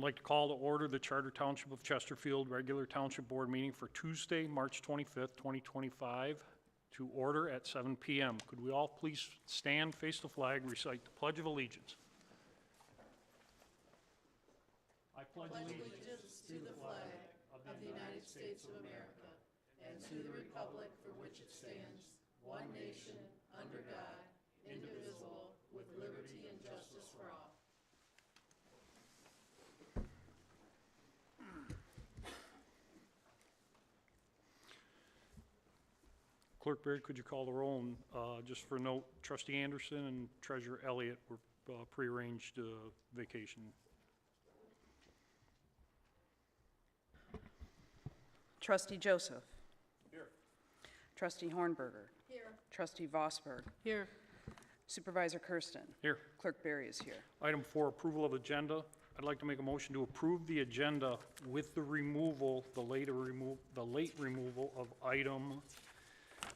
like to call to order the Charter Township of Chesterfield regular Township Board meeting for Tuesday, March 25th, 2025, to order at 7 p.m. Could we all please stand, face the flag, recite the Pledge of Allegiance? I pledge allegiance to the flag of the United States of America and to the republic for which it stands, one nation, under God, indivisible, with liberty and justice for all. Clerk Barry, could you call the roll? And just for note, Trustee Anderson and Treasurer Elliott were prearranged vacation. Trustee Joseph. Here. Trustee Hornberger. Here. Trustee Vosberg. Here. Supervisor Kersten. Here. Clerk Barry is here. Item 4, approval of agenda. I'd like to make a motion to approve the agenda with the removal, the late removal of item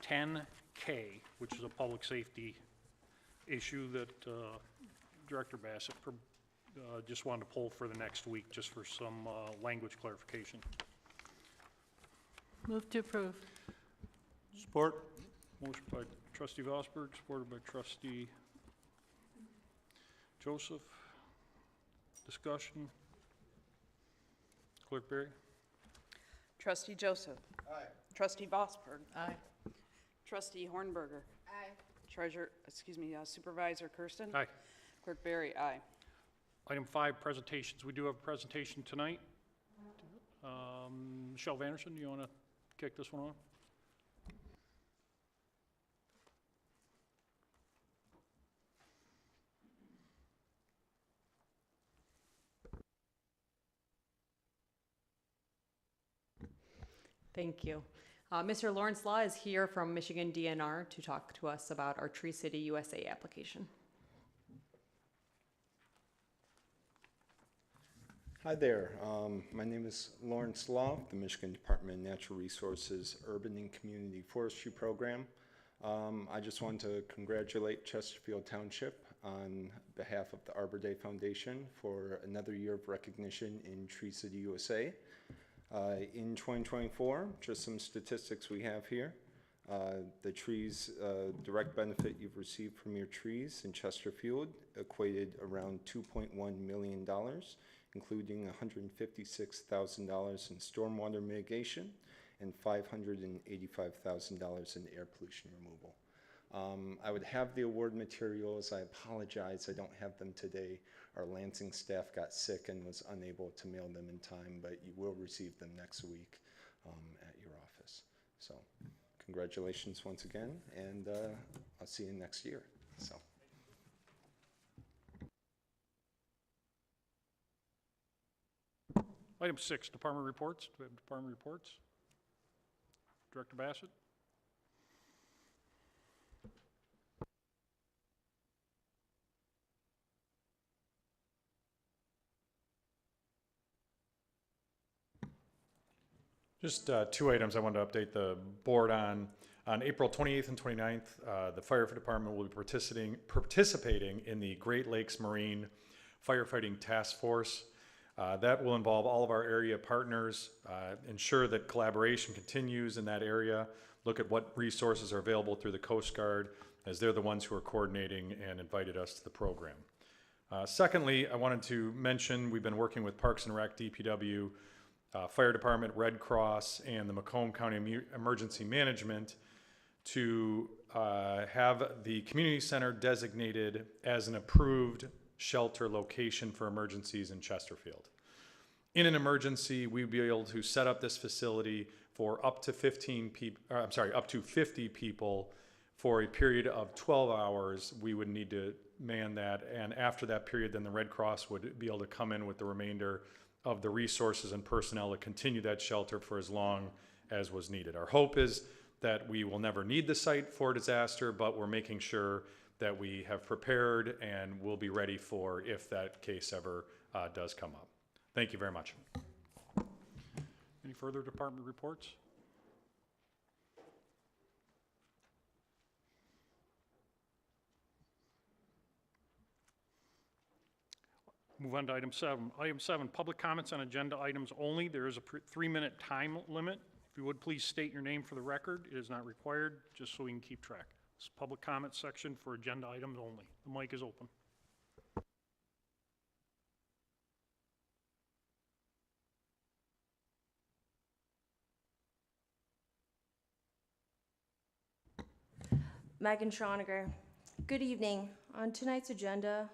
10K, which is a public safety issue that Director Bassett just wanted to pull for the next week, just for some language clarification. Move to approve. Support. Motion by Trustee Vosberg, supported by Trustee Joseph. Discussion. Clerk Barry. Trustee Joseph. Aye. Trustee Vosberg. Aye. Trustee Hornberger. Aye. Supervisor Kersten. Aye. Clerk Barry, aye. Item 5, presentations. We do have a presentation tonight. Michelle Vanderson, do you want to kick this one off? Thank you. Mr. Lawrence Law is here from Michigan DNR to talk to us about our Tree City USA application. Hi there. My name is Lawrence Law, the Michigan Department of Natural Resources Urban and Community Forestry Program. I just want to congratulate Chesterfield Township on behalf of the Arbor Day Foundation for another year of recognition in Tree City USA. In 2024, just some statistics we have here. The trees, direct benefit you've received from your trees in Chesterfield equated around $2.1 million, including $156,000 in stormwater mitigation and $585,000 in air pollution removal. I would have the award materials. I apologize, I don't have them today. Our Lansing staff got sick and was unable to mail them in time, but you will receive them next week at your office. So congratulations once again, and I'll see you next year. So. Item 6, department reports. Do we have department reports? Director Bassett? Just 2 items I wanted to update the board on. On April 28th and 29th, the fire department will be participating in the Great Lakes Marine Firefighting Task Force. That will involve all of our area partners, ensure that collaboration continues in that area, look at what resources are available through the Coast Guard, as they're the ones who are coordinating and invited us to the program. Secondly, I wanted to mention we've been working with Parks and Rec, DPW, Fire Department, Red Cross, and the Macomb County Emergency Management to have the community center designated as an approved shelter location for emergencies in Chesterfield. In an emergency, we'd be able to set up this facility for up to 50 people for a period of 12 hours. We would need to man that, and after that period, then the Red Cross would be able to come in with the remainder of the resources and personnel to continue that shelter for as long as was needed. Our hope is that we will never need the site for disaster, but we're making sure that we have prepared and will be ready for if that case ever does come up. Thank you very much. Any further department reports? Move on to item 7. Item 7, public comments on agenda items only. There is a 3-minute time limit. If you would please state your name for the record. It is not required, just so we can keep track. This is public comment section for agenda items only. The mic is open. Megan Schoniger. Good evening. On tonight's agenda,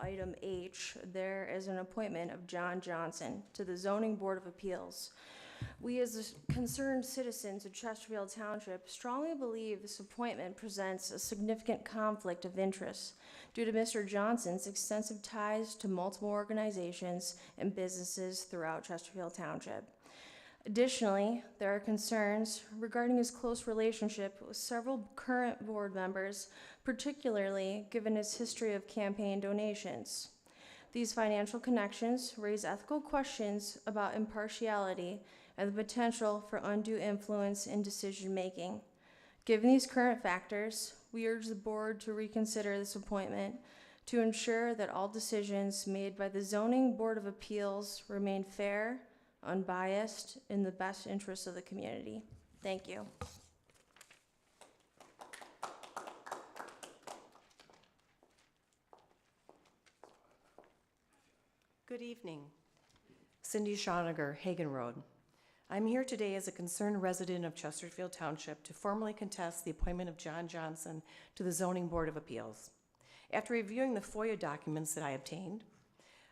item H, there is an appointment of John Johnson to the Zoning Board of Appeals. We, as concerned citizens of Chesterfield Township, strongly believe this appointment presents a significant conflict of interest due to Mr. Johnson's extensive ties to multiple organizations and businesses throughout Chesterfield Township. Additionally, there are concerns regarding his close relationship with several current board members, particularly given his history of campaign donations. These financial connections raise ethical questions about impartiality and the potential for undue influence in decision-making. Given these current factors, we urge the board to reconsider this appointment to ensure that all decisions made by the Zoning Board of Appeals remain fair, unbiased, in the best interests of the community. Thank you. Good evening. Cindy Schoniger, Hagen Road. I'm here today as a concerned resident of Chesterfield Township to formally contest the appointment of John Johnson to the Zoning Board of Appeals. After reviewing the FOIA documents that I obtained,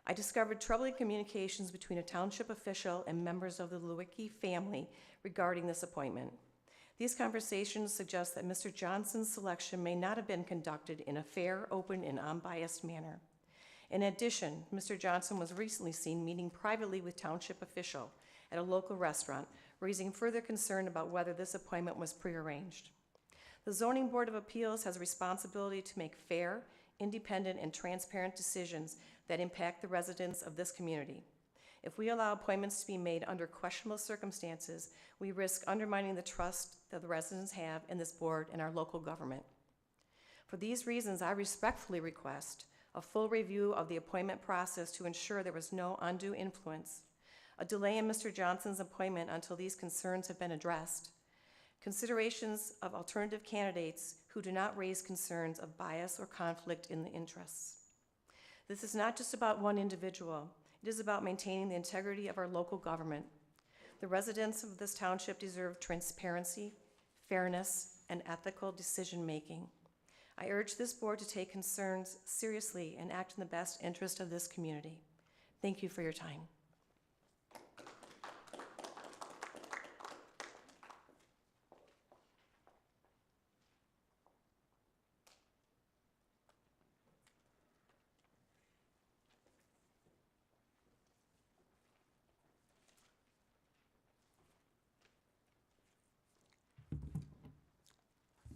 I discovered troubling communications between a township official and members of the Lewicki family regarding this appointment. These conversations suggest that Mr. Johnson's selection may not have been conducted in a fair, open, and unbiased manner. In addition, Mr. Johnson was recently seen meeting privately with township official at a local restaurant, raising further concern about whether this appointment was prearranged. The Zoning Board of Appeals has a responsibility to make fair, independent, and transparent decisions that impact the residents of this community. If we allow appointments to be made under questionable circumstances, we risk undermining the trust that the residents have in this board and our local government. For these reasons, I respectfully request a full review of the appointment process to ensure there was no undue influence, a delay in Mr. Johnson's appointment until these concerns have been addressed, considerations of alternative candidates who do not raise concerns of bias or conflict in the interests. This is not just about one individual. It is about maintaining the integrity of our local government. The residents of this township deserve transparency, fairness, and ethical decision-making. I urge this board to take concerns seriously and act in the best interest of this community. Thank you for your time.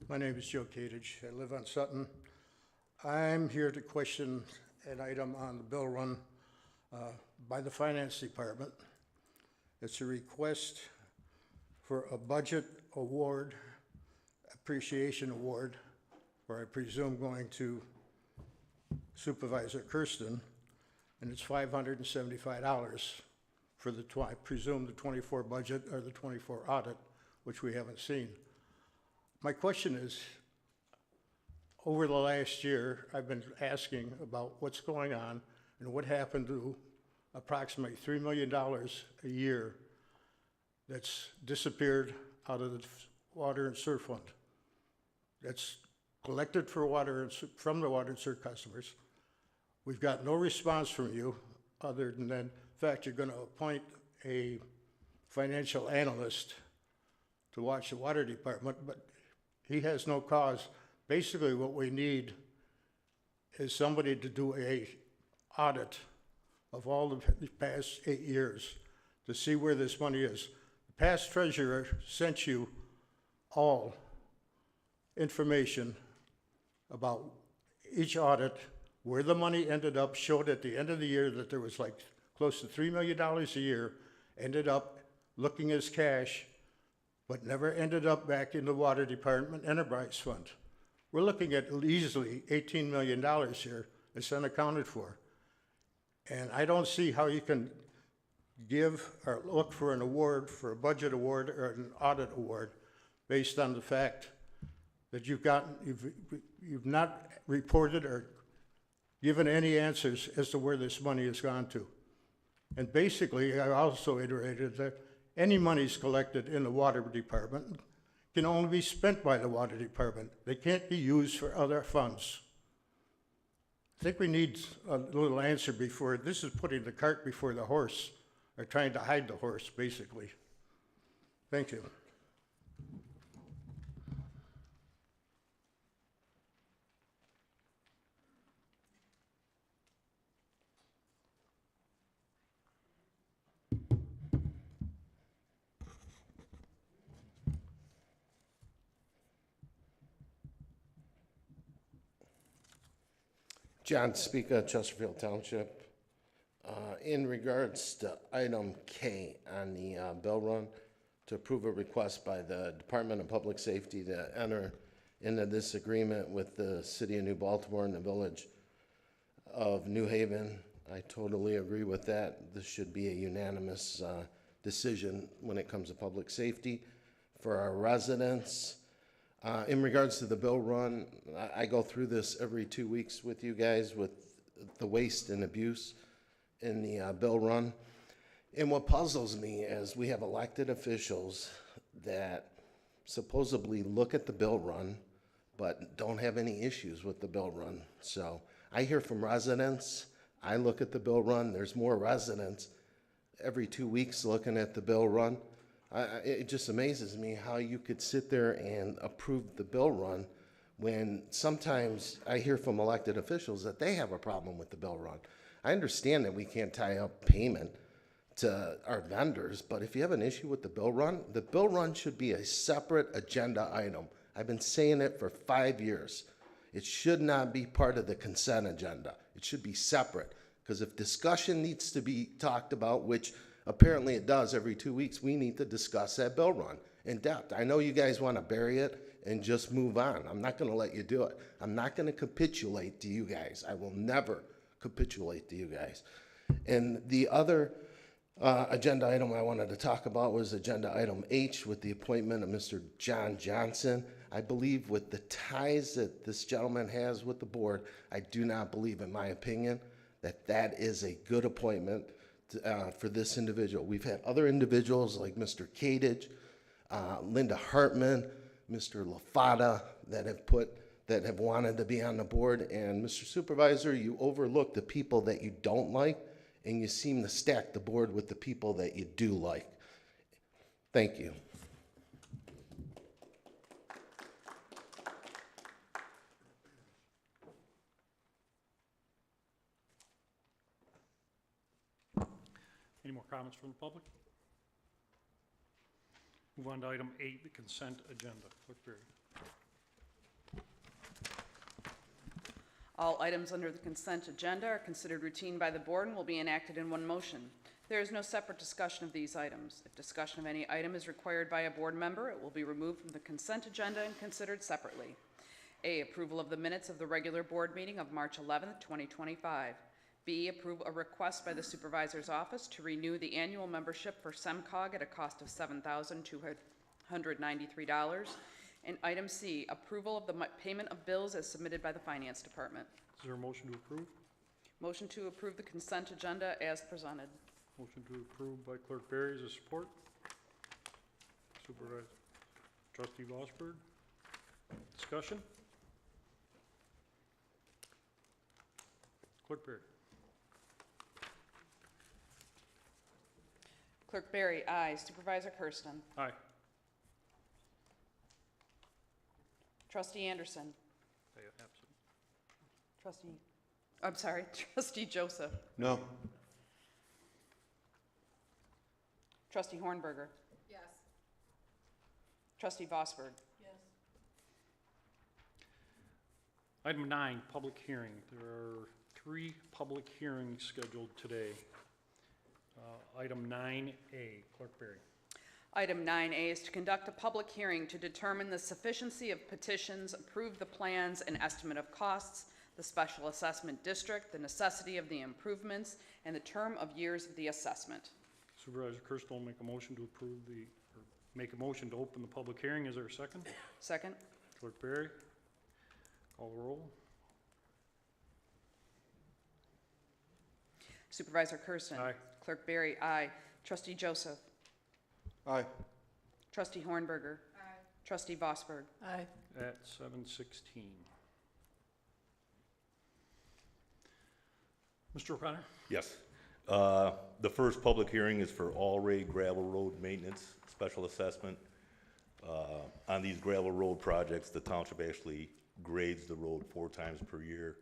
My name is Joe Kadich. I live on Sutton. I'm here to question an item on the bill run by the Finance Department. It's a request for a budget award, appreciation award, or I presume going to Supervisor Kersten, and it's $575 for the, I presume, the 24 budget or the 24 audit, which we haven't seen. My question is, over the last year, I've been asking about what's going on and what happened to approximately $3 million a year that's disappeared out of the water and sewer fund. That's collected for water and from the water and sewer customers. We've got no response from you other than the fact you're going to appoint a financial analyst to watch the water department, but he has no cause. Basically, what we need is somebody to do a audit of all the past 8 years to see where this money is. The past treasurer sent you all information about each audit, where the money ended up, showed at the end of the year that there was like close to $3 million a year, ended up looking as cash, but never ended up back in the Water Department Enterprise Fund. We're looking at easily $18 million here that's unaccounted for. And I don't see how you can give or look for an award, for a budget award or an audit award, based on the fact that you've not reported or given any answers as to where this money has gone to. And basically, I also iterated that any monies collected in the water department can only be spent by the water department. They can't be used for other funds. I think we need a little answer before, this is putting the cart before the horse, or trying to hide the horse, basically. Thank you. John Speaker, Chesterfield Township. In regards to item K on the bill run, to approve a request by the Department of Public Safety to enter into this agreement with the City of New Baltimore and the Village of New Haven, I totally agree with that. This should be a unanimous decision when it comes to public safety for our residents. In regards to the bill run, I go through this every 2 weeks with you guys with the waste and abuse in the bill run. And what puzzles me is we have elected officials that supposedly look at the bill run, but don't have any issues with the bill run. So I hear from residents, I look at the bill run, there's more residents every 2 weeks looking at the bill run. It just amazes me how you could sit there and approve the bill run when sometimes I hear from elected officials that they have a problem with the bill run. I understand that we can't tie up payment to our vendors, but if you have an issue with the bill run should be a separate agenda item. I've been saying it for 5 years. It should not be part of the consent agenda. It should be separate, because if discussion needs to be talked about, which apparently it does every 2 weeks, we need to discuss that bill run in depth. I know you guys want to bury it and just move on. I'm not going to let you do it. I'm not going to capitulate to you guys. I will never capitulate to you guys. And the other agenda item I wanted to talk about was agenda item H with the appointment of Mr. John Johnson. I believe with the ties that this gentleman has with the board, I do not believe, in my opinion, that that is a good appointment for this individual. We've had other individuals like Mr. Kadich, Linda Hartman, Mr. LaFada that have wanted to be on the board. And Mr. Supervisor, you overlook the people that you don't like, and you seem to stack the board with the people that you do like. Thank you. Any more comments from the public? Move on to item 8, the consent agenda. Clerk Berry. All items under the consent agenda are considered routine by the board and will be enacted in one motion. There is no separate discussion of these items. If discussion of any item is required by a board member, it will be removed from the consent agenda and considered separately. A, approval of the minutes of the regular board meeting of March 11th, 2025. B, approve a request by the Supervisor's Office to renew the annual membership for SEMCOG at a cost of $7,293. And item C, approval of the payment of bills as submitted by the Finance Department. Is there a motion to approve? Motion to approve the consent agenda as presented. Motion to approve by Clerk Berry. Is there support? Supervisor. Trustee Vosberg. Discussion? Clerk Berry. Clerk Berry, aye. Supervisor Kersten. Aye. Trustee Anderson. Absent. Trustee Joseph. No. Trustee Hornberger. Yes. Trustee Vosberg. Yes. Item 9, public hearing. There are 3 public hearings scheduled today. Item 9A, Clerk Berry. Item 9A is to conduct a public hearing to determine the sufficiency of petitions, approve the plans and estimate of costs, the Special Assessment District, the necessity of the improvements, and the term of years of the assessment. Supervisor Kersten will make a motion to approve or make a motion to open the public hearing. Is there a second? Second? Clerk Berry, call the roll. Supervisor Kersten. Aye. Clerk Berry, aye. Trustee Joseph. Aye. Trustee Hornberger. Aye. Trustee Vosberg. Aye. At 7:16. Mr. O'Connor? Yes. The first public hearing is for Alray gravel road maintenance special assessment. On these gravel road projects, the township actually grades the road 4 times per year.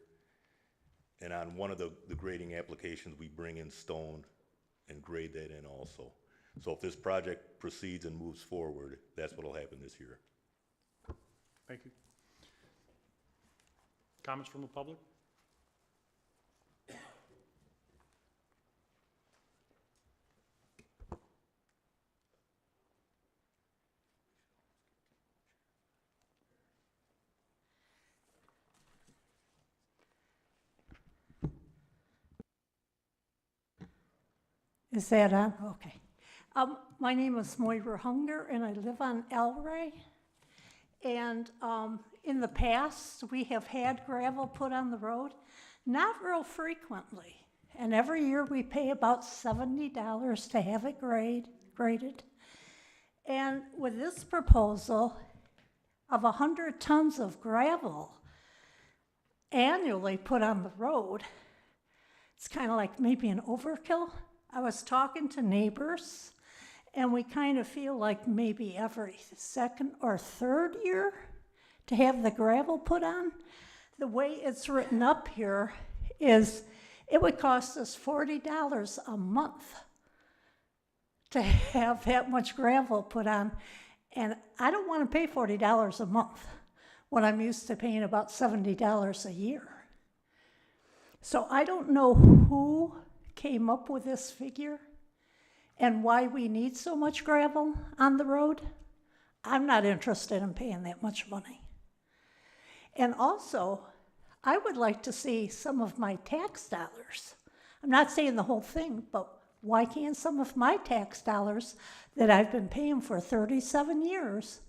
And on one of the grading applications, we bring in stone and grade that in also. So if this project proceeds and moves forward, that's what'll happen this year. Thank you. Comments from the public? Is that on? Okay. My name is Moira Hunger, and I live on Alray. And in the past, we have had gravel put on the road, not real frequently. And every year we pay about $70 to have it graded. And with this proposal of 100 tons of gravel annually put on the road, it's kind of like maybe an overkill. I was talking to neighbors, and we kind of feel like maybe every second or third year to have the gravel put on. The way it's written up here is it would cost us $40 a month to have that much gravel put on, and I don't want to pay $40 a month when I'm used to paying about $70 a year. So I don't know who came up with this figure and why we need so much gravel on the road. I'm not interested in paying that much money. And also, I would like to see some of my tax dollars. I'm not saying the whole thing, but why can't some of my tax dollars that I've been paying for 37 years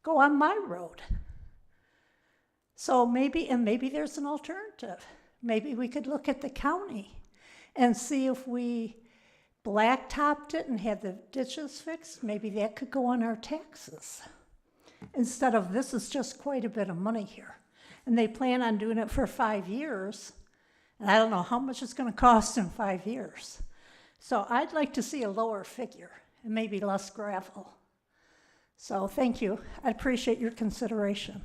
go on my road? So maybe there's an alternative. Maybe we could look at the county and see if we blacktopped it and had the ditches fixed. Maybe that could go on our taxes. Instead of, this is just quite a bit of money here. And they plan on doing it for 5 years. And I don't know how much it's going to cost in 5 years. So I'd like to see a lower figure and maybe less gravel. So thank you. I appreciate your consideration.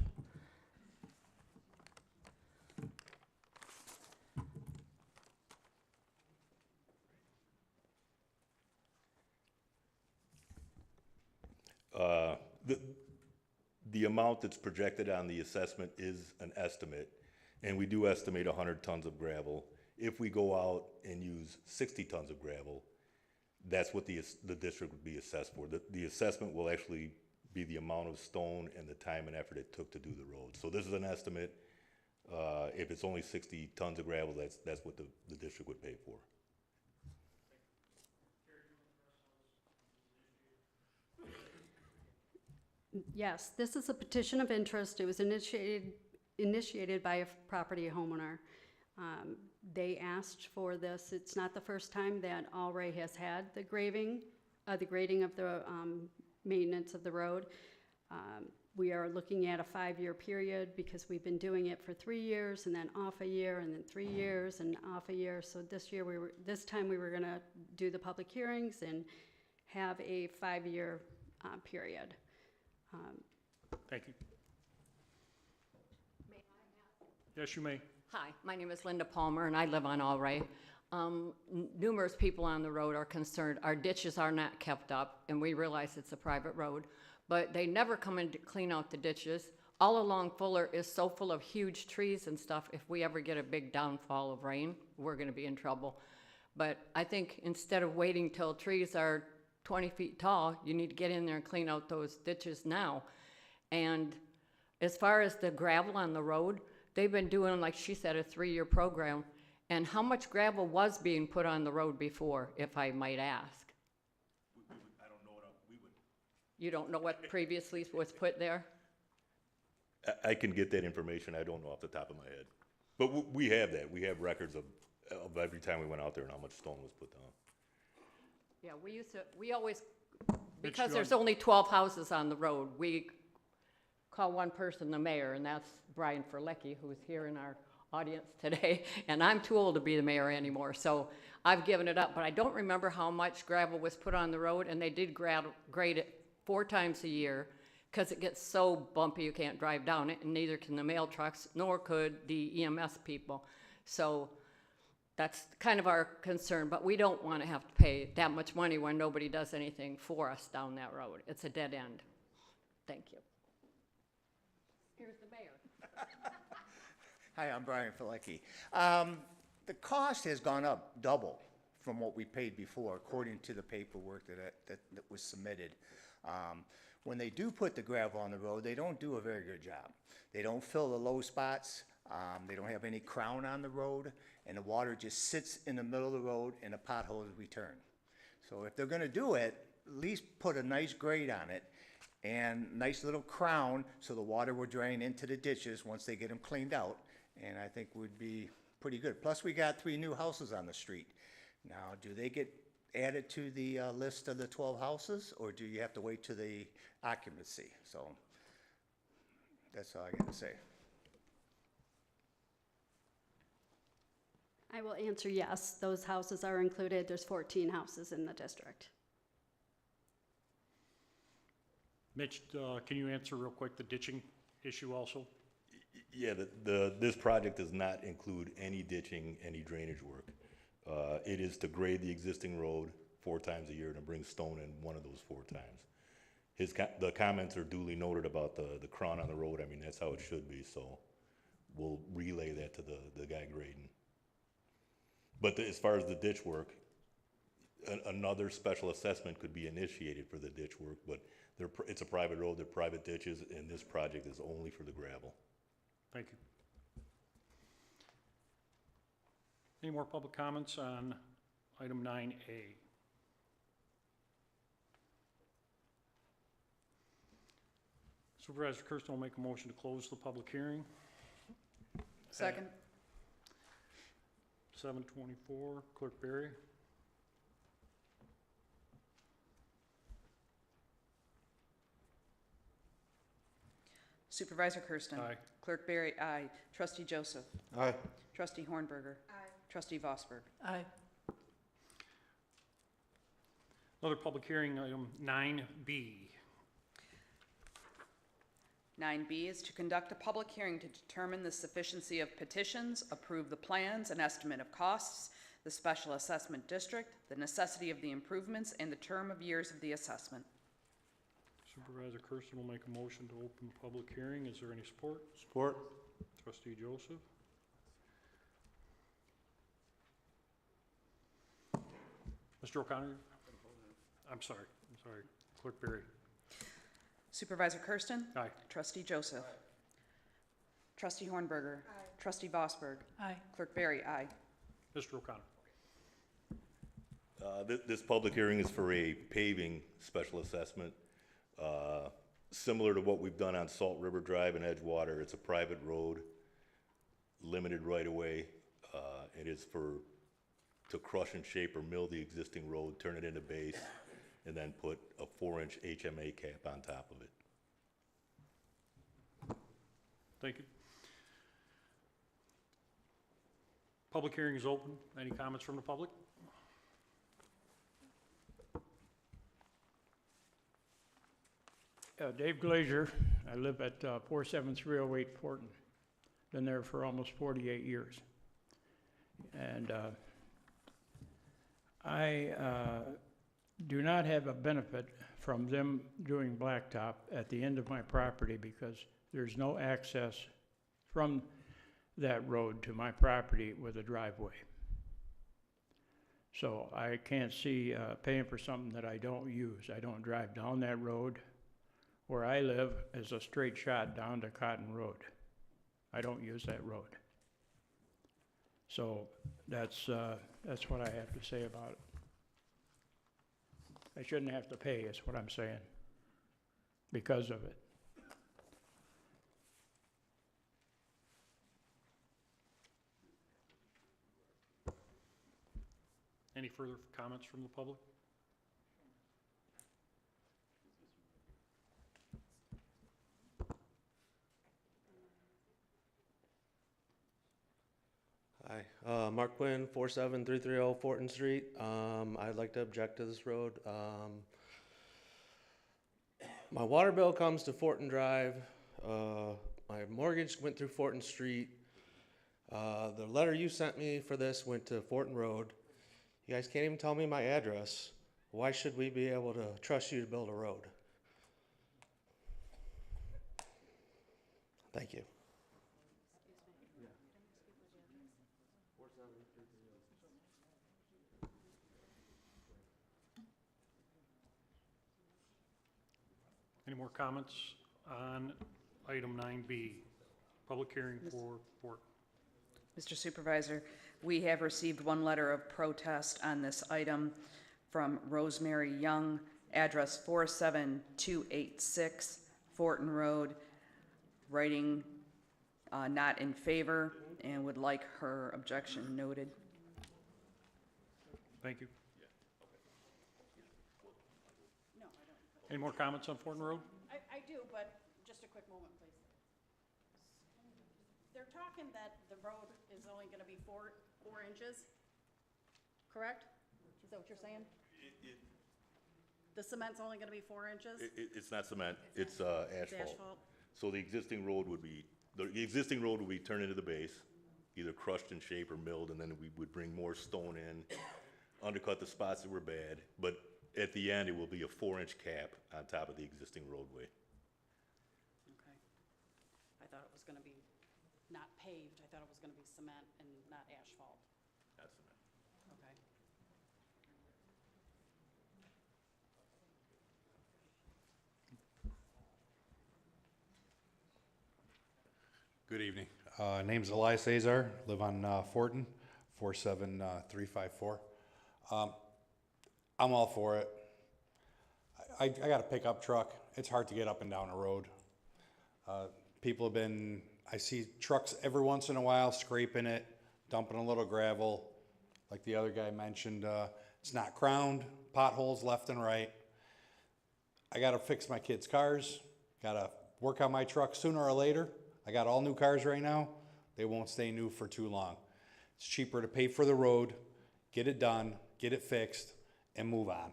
The amount that's projected on the assessment is an estimate, and we do estimate 100 tons of gravel. If we go out and use 60 tons of gravel, that's what the district would be assessed for. The assessment will actually be the amount of stone and the time and effort it took to do the road. So this is an estimate. If it's only 60 tons of gravel, that's what the district would pay for. Yes, this is a petition of interest. It was initiated by a property homeowner. They asked for this. It's not the first time that Alray has had the grading of the maintenance of the road. We are looking at a 5-year period because we've been doing it for 3 years and then off a year and then 3 years and off a year. So this time we were going to do the public hearings and have a 5-year period. Thank you. Yes, you may. Hi, my name is Linda Palmer, and I live on Alray. Numerous people on the road are concerned our ditches are not kept up, and we realize it's a private road, but they never come in to clean out the ditches. All along Fuller is so full of huge trees and stuff. If we ever get a big downfall of rain, we're going to be in trouble. But I think instead of waiting till trees are 20 feet tall, you need to get in there and clean out those ditches now. And as far as the gravel on the road, they've been doing, like she said, a 3-year program. And how much gravel was being put on the road before, if I might ask? I don't know what we would. You don't know what previously was put there? I can get that information. I don't know off the top of my head. But we have that. We have records of every time we went out there and how much stone was put down. Yeah, we always, because there's only 12 houses on the road, we call one person the mayor, and that's Brian Ferlecki, who's here in our audience today, and I'm too old to be the mayor anymore, so I've given it up, but I don't remember how much gravel was put on the road, and they did grade it 4 times a year, because it gets so bumpy you can't drive down it, and neither can the mail trucks, nor could the EMS people. So that's kind of our concern, but we don't want to have to pay that much money when nobody does anything for us down that road. It's a dead end. Thank you. Here's the mayor. Hi, I'm Brian Filecki. The cost has gone up double from what we paid before, according to the paperwork that was submitted. When they do put the gravel on the road, they don't do a very good job. They don't fill the low spots. They don't have any crown on the road, and the water just sits in the middle of the road and the potholes return. So if they're gonna do it, at least put a nice grade on it and nice little crown so the water will drain into the ditches once they get them cleaned out, and I think would be pretty good. Plus, we got 3 new houses on the street. Now, do they get added to the list of the 12 houses, or do you have to wait to the occupancy? So that's all I got to say. I will answer yes, those houses are included. There's 14 houses in the district. Mitch, can you answer real quick the ditching issue also? Yeah, this project does not include any ditching, any drainage work. It is to grade the existing road 4 times a year and to bring stone in one of those 4 times. The comments are duly noted about the crown on the road. I mean, that's how it should be, so we'll relay that to the guy grading. But as far as the ditch work, another special assessment could be initiated for the ditch work, but it's a private road, they're private ditches, and this project is only for the gravel. Thank you. Any more public comments on item 9A? Supervisor Kersten will make a motion to close the public hearing. Second. 7:24, Clerk Berry. Supervisor Kersten. Aye. Clerk Berry, aye. Trustee Joseph. Aye. Trustee Hornberger. Aye. Trustee Vosberg. Aye. Another public hearing, item 9B. 9B is to conduct a public hearing to determine the sufficiency of petitions, approve the plans and estimate of costs, the special assessment district, the necessity of the improvements, and the term of years of the assessment. Supervisor Kersten will make a motion to open the public hearing. Is there any support? Support. Trustee Joseph. Mr. O'Connor? I'm sorry. Clerk Berry. Supervisor Kersten. Aye. Trustee Joseph. Aye. Trustee Hornberger. Aye. Trustee Vosberg. Aye. Clerk Berry, aye. Mr. O'Connor. This public hearing is for a paving special assessment. Similar to what we've done on Salt River Drive and Edgewater, it's a private road, limited right-of-way. It is to crush and shape or mill the existing road, turn it into base, and then put a 4-inch HMA cap on top of it. Thank you. Public hearing is open. Any comments from the public? Dave Glazier. I live at 47308 Fortin. Been there for almost 48 years. And I do not have a benefit from them doing blacktop at the end of my property because there's no access from that road to my property with a driveway. So I can't see paying for something that I don't use. I don't drive down that road. Where I live is a straight shot down to Cotton Road. I don't use that road. So that's what I have to say about it. I shouldn't have to pay, is what I'm saying, because of it. Any further comments from the public? Hi, Mark Quinn, 47330 Fortin Street. I'd like to object to this road. My water bill comes to Fortin Drive. My mortgage went through Fortin Street. The letter you sent me for this went to Fortin Road. You guys can't even tell me my address. Why should we be able to trust you to build a road? Thank you. Any more comments on item 9B, public hearing for Fort? Mr. Supervisor, we have received one letter of protest on this item from Rosemary Young, address 47286 Fortin Road, writing not in favor and would like her objection noted. Thank you. Any more comments on Fortin Road? I do, but just a quick moment, please. They're talking that the road is only gonna be four inches, correct? Is that what you're saying? The cement's only gonna be 4 inches? It's not cement, it's asphalt. So the existing road would be turned into the base, either crushed in shape or milled, and then we would bring more stone in, undercut the spots that were bad, but at the end, it will be a 4-inch cap on top of the existing roadway. Okay. I thought it was gonna be not paved, I thought it was gonna be cement and not asphalt. Not cement. Okay. Good evening. Name's Elias Azar, live on Fortin, 47354. I'm all for it. I got a pickup truck. It's hard to get up and down a road. People have been, I see trucks every once in a while scraping it, dumping a little gravel. Like the other guy mentioned, it's not crowned, potholes left and right. I got to fix my kids' cars, got to work on my truck sooner or later. I got all new cars right now. They won't stay new for too long. It's cheaper to pay for the road, get it done, get it fixed, and move on.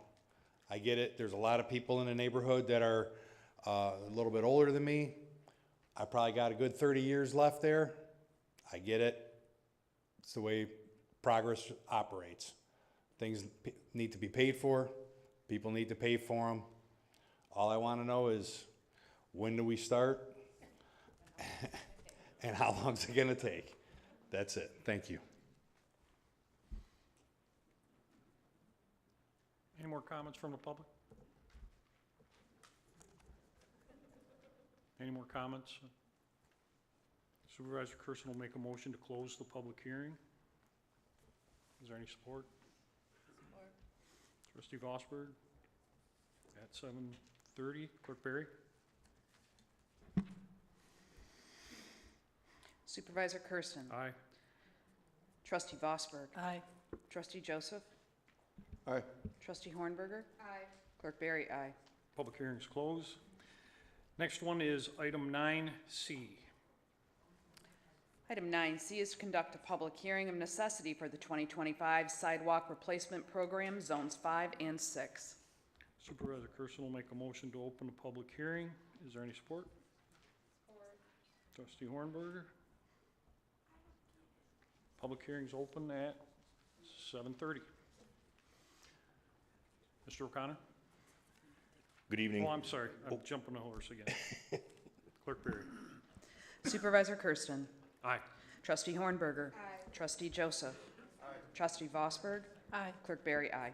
I get it. There's a lot of people in the neighborhood that are a little bit older than me. I probably got a good 30 years left there. I get it. It's the way progress operates. Things need to be paid for. People need to pay for them. All I want to know is, when do we start? And how long is it going to take? That's it. Thank you. Any more comments from the public? Any more comments? Supervisor Kersten will make a motion to close the public hearing. Is there any support? Support. Trustee Vosberg at 7:30. Clerk Barry? Supervisor Kersten. Aye. Trustee Vosberg. Aye. Trustee Joseph. Aye. Trustee Hornberger. Aye. Clerk Barry, aye. Public hearing is closed. Next one is item 9C. Item 9C is to conduct a public hearing of necessity for the 2025 sidewalk replacement program, zones 5 and 6. Supervisor Kersten will make a motion to open the public hearing. Is there any support? Support. Trustee Hornberger. Public hearing's open at 7:30. Mr. O'Connor? Good evening. Oh, I'm sorry. I'm jumping the horse again. Clerk Barry. Supervisor Kersten. Aye. Trustee Hornberger. Aye. Trustee Joseph. Aye. Trustee Vosberg. Aye. Clerk Barry, aye.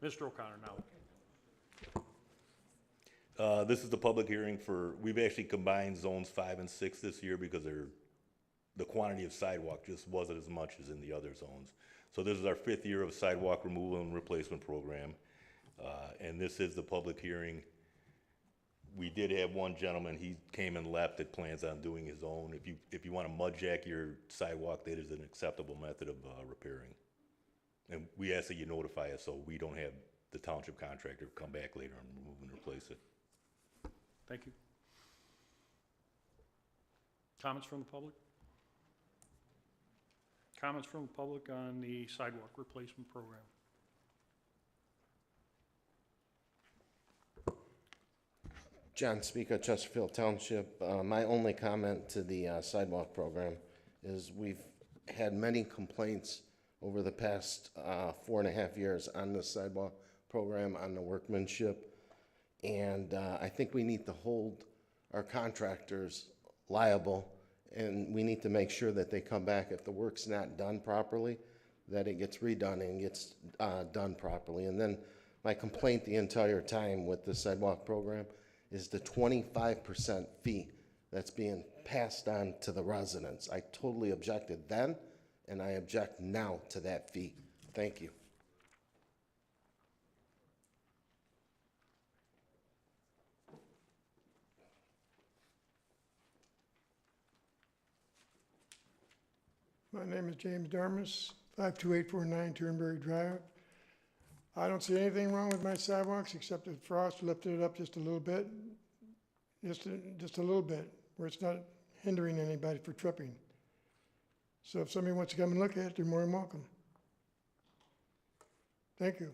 Mr. O'Connor now. This is the public hearing for, we've actually combined zones 5 and 6 this year because the quantity of sidewalk just wasn't as much as in the other zones. So this is our 5th year of sidewalk removal and replacement program. And this is the public hearing. We did have one gentleman, he came and left that plans on doing his own. If you want to mud jack your sidewalk, that is an acceptable method of repairing. And we ask that you notify us so we don't have the township contractor come back later and remove and replace it. Thank you. Comments from the public? Comments from the public on the sidewalk replacement program? John Speaker, Chesterfield Township. My only comment to the sidewalk program is we've had many complaints over the past 4.5 years on the sidewalk program, on the workmanship. And I think we need to hold our contractors liable, and we need to make sure that they come back if the work's not done properly, that it gets redone and gets done properly. And then my complaint the entire time with the sidewalk program is the 25% fee that's being passed on to the residents. I totally objected then, and I object now to that fee. Thank you. My name is James Darmus, 52849 Turnberry Drive. I don't see anything wrong with my sidewalks except that frost lifted it up just a little bit, just a little bit, where it's not hindering anybody for tripping. So if somebody wants to come and look at it, they're more than welcome. Thank you.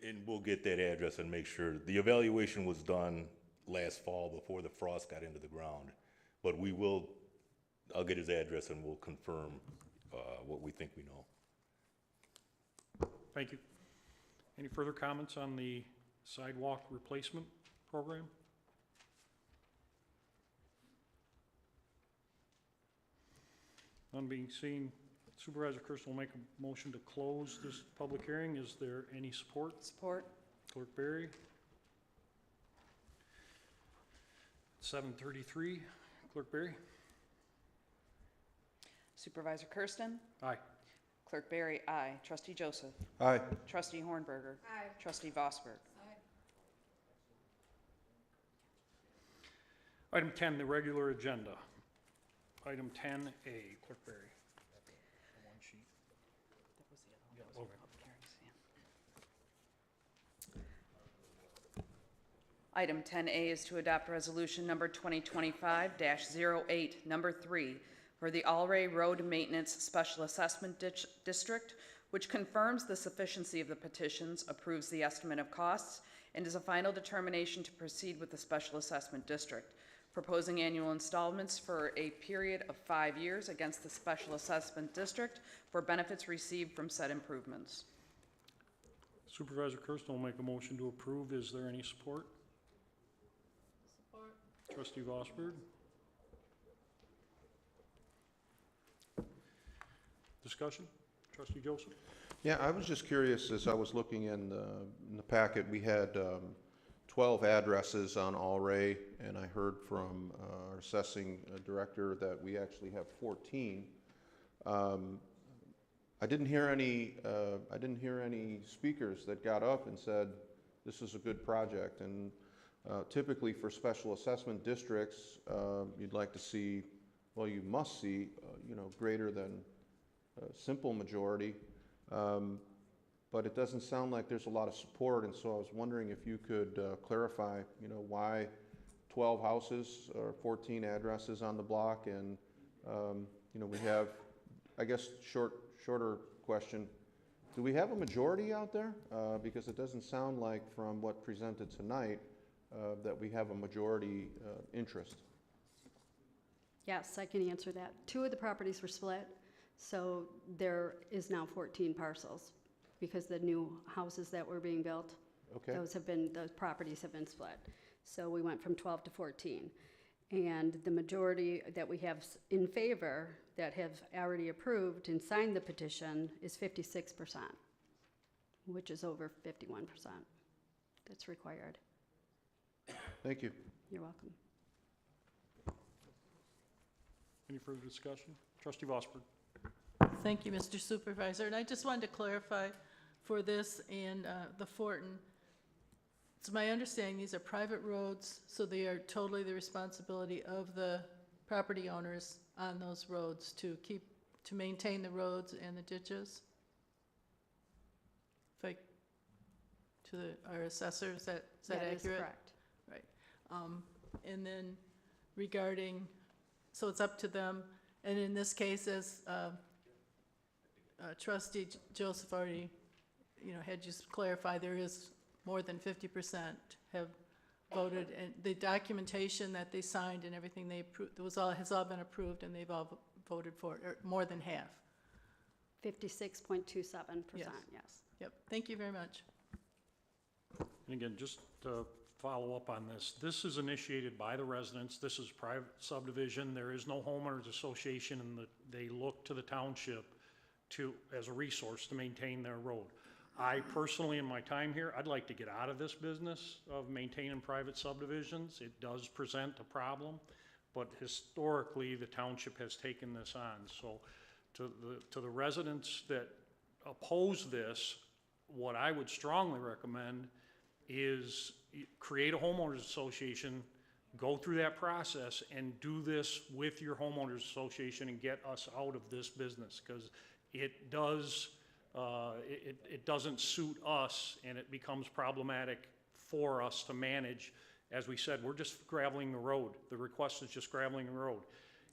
And we'll get that address and make sure. The evaluation was done last fall before the frost got into the ground. But I'll get his address and we'll confirm what we think we know. Thank you. Any further comments on the sidewalk replacement program? None being seen, Supervisor Kersten will make a motion to close this public hearing. Is there any support? Support. Clerk Berry. 7:33, Clerk Berry. Supervisor Kersten? Aye. Clerk Berry, aye. Trustee Joseph? Aye. Trustee Hornberger? Aye. Trustee Vosberg? Item 10, the regular agenda. Item 10A, Clerk Berry. One sheet. Item 10A is to adopt resolution number 2025-08, number 3, for the Alray Road Maintenance Special Assessment District, which confirms the sufficiency of the petitions, approves the estimate of costs, and is a final determination to proceed with the Special Assessment District, proposing annual installments for a period of 5 years against the Special Assessment District for benefits received from said improvements. Supervisor Kersten will make a motion to approve. Is there any support? Support. Trustee Vosberg. Discussion? Trustee Joseph? Yeah, I was just curious, as I was looking in the packet, we had 12 addresses on Alray, and I heard from our assessing director that we actually have 14. I didn't hear any speakers that got up and said this is a good project. And typically for special assessment districts, you'd like to see, well, you must see, greater than simple majority. But it doesn't sound like there's a lot of support, and so I was wondering if you could clarify, why 12 houses or 14 addresses on the block, and we have, I guess, shorter question, do we have a majority out there? Because it doesn't sound like from what presented tonight that we have a majority interest. Yes, I can answer that. 2 of the properties were split, so there is now 14 parcels because the new houses that were being built, okay, those properties have been split. So we went from 12 to 14. And the majority that we have in favor that have already approved and signed the petition is 56%. which is over 51% that's required. Thank you. You're welcome. Any further discussion? Trustee Vosberg. Thank you, Mr. Supervisor. And I just wanted to clarify for this and the Fortin. It's my understanding these are private roads, so they are totally the responsibility of the property owners on those roads to maintain the roads and the ditches? Our assessor, is that accurate? That is correct. Right. And then regarding, so it's up to them, and in this case, as Trustee Joseph already, had you clarify, there is more than 50% have voted, and the documentation that they signed and everything they approved, has all been approved, and they've all voted for it, or more than half. 56.27%, yes. Yep, thank you very much. And again, just to follow up on this, this is initiated by the residents. This is private subdivision. There is no homeowners association, and they look to the township as a resource to maintain their road. I personally, in my time here, I'd like to get out of this business of maintaining private subdivisions. It does present a problem, but historically, the township has taken this on. So to the residents that oppose this, what I would strongly recommend is create a homeowners association, go through that process, and do this with your homeowners association and get us out of this business, because it doesn't suit us, and it becomes problematic for us to manage. As we said, we're just graveling the road. The request is just graveling the road.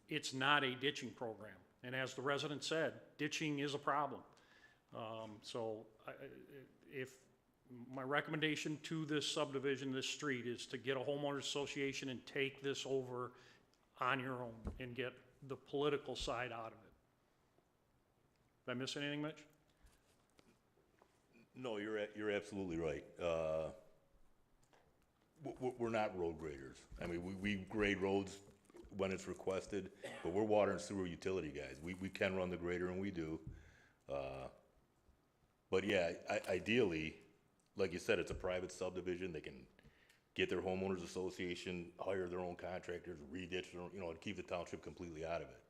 It's not a ditching program. And as the resident said, ditching is a problem. If my recommendation to this subdivision, this street, is to get a homeowners association and take this over on your own and get the political side out of it. Did I miss anything, Mitch? No, you're absolutely right. We're not road graders. I mean, we grade roads when it's requested, but we're water and sewer utility guys. We can run the grader, and we do. But yeah, ideally, like you said, it's a private subdivision. They can get their homeowners association, hire their own contractors, re-ditch, and keep the township completely out of it.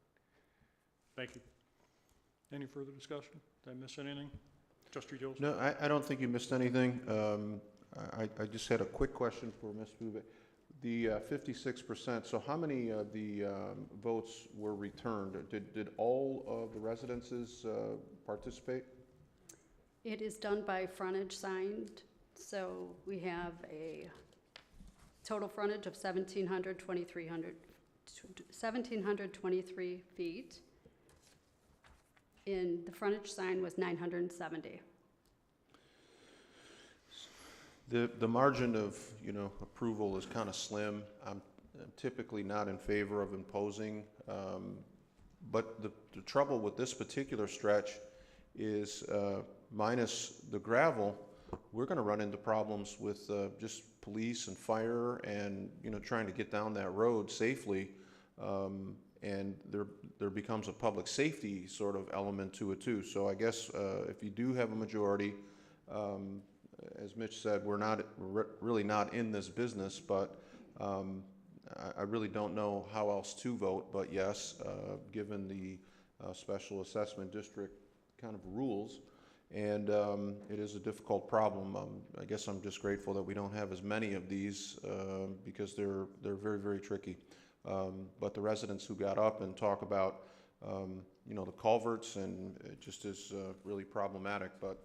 Thank you. Any further discussion? Did I miss anything? Trustee Joseph? No, I don't think you missed anything. I just had a quick question for Ms. Bube. The 56%, so how many of the votes were returned? Did all of the residences participate? It is done by frontage signed, so we have a total frontage of 1,723 feet. And the frontage sign was 970. The margin of, approval is kind of slim. I'm typically not in favor of imposing, but the trouble with this particular stretch is minus the gravel, we're going to run into problems with just police and fire and, trying to get down that road safely. And there becomes a public safety sort of element to it too. So I guess if you do have a majority, as Mitch said, we're really not in this business, but I really don't know how else to vote. But yes, given the special assessment district kind of rules, and it is a difficult problem. I guess I'm just grateful that we don't have as many of these because they're very, very tricky. But the residents who got up and talk about, the culverts, and it just is really problematic, but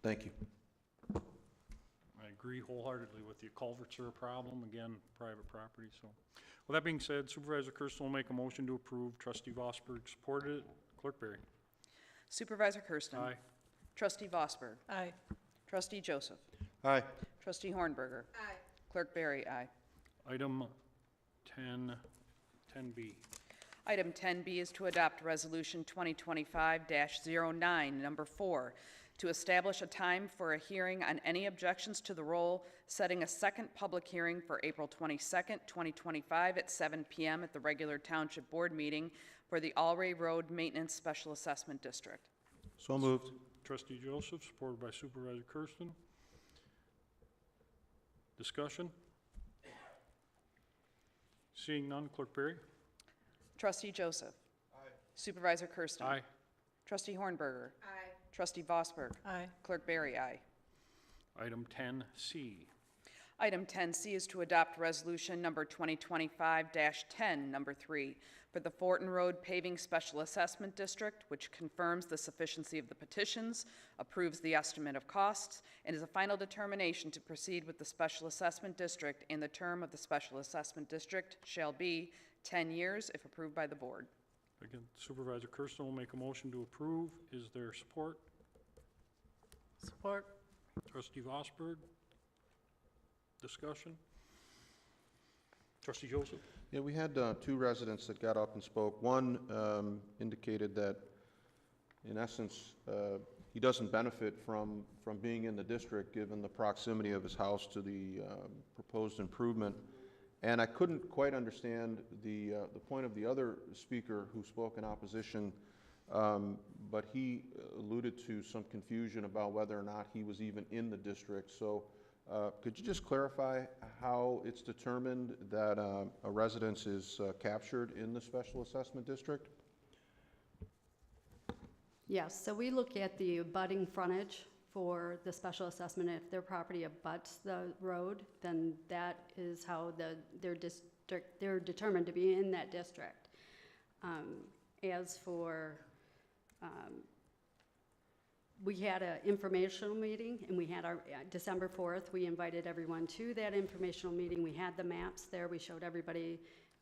thank you. I agree wholeheartedly with you. Culverts are a problem, again, private property, so. With that being said, Supervisor Kersten will make a motion to approve. Trustee Vosberg supported it. Clerk Berry. Supervisor Kersten. Aye. Trustee Vosberg. Aye. Trustee Joseph. Aye. Trustee Hornberger. Aye. Clerk Berry, aye. Item 10B. Item 10B is to adopt Resolution 2025-09, number 4, to establish a time for a hearing on any objections to the roll, setting a second public hearing for April 22nd, 2025 at 7 p.m. at the regular Township Board meeting for the Alray Road Maintenance Special Assessment District. So moved. Trustee Joseph, supported by Supervisor Kersten. Discussion? Seeing none, Clerk Berry? Trustee Joseph. Supervisor Kersten. Aye. Trustee Hornberger. Aye. Trustee Vosberg. Aye. Clerk Berry, aye. Item 10C. Item 10C is to adopt resolution number 2025-10, number 3, for the Fortin Road Paving Special Assessment District, which confirms the sufficiency of the petitions, approves the estimate of costs, and is a final determination to proceed with the Special Assessment District, and the term of the Special Assessment District shall be 10 years if approved by the board. Again, Supervisor Kersten will make a motion to approve. Is there support? Support. Trustee Vosberg? Discussion? Trustee Joseph? Yeah, we had two residents that got up and spoke. One indicated that, in essence, he doesn't benefit from being in the district, given the proximity of his house to the proposed improvement. And I couldn't quite understand the point of the other speaker who spoke in opposition, but he alluded to some confusion about whether or not he was even in the district. So could you just clarify how it's determined that a residence is captured in the special assessment district? Yes, so we look at the abutting frontage for the special assessment. If their property abuts the road, then that is how they're determined to be in that district. As for, we had an informational meeting, and we had our, December 4th, we invited everyone to that informational meeting. We had the maps there, we showed everybody,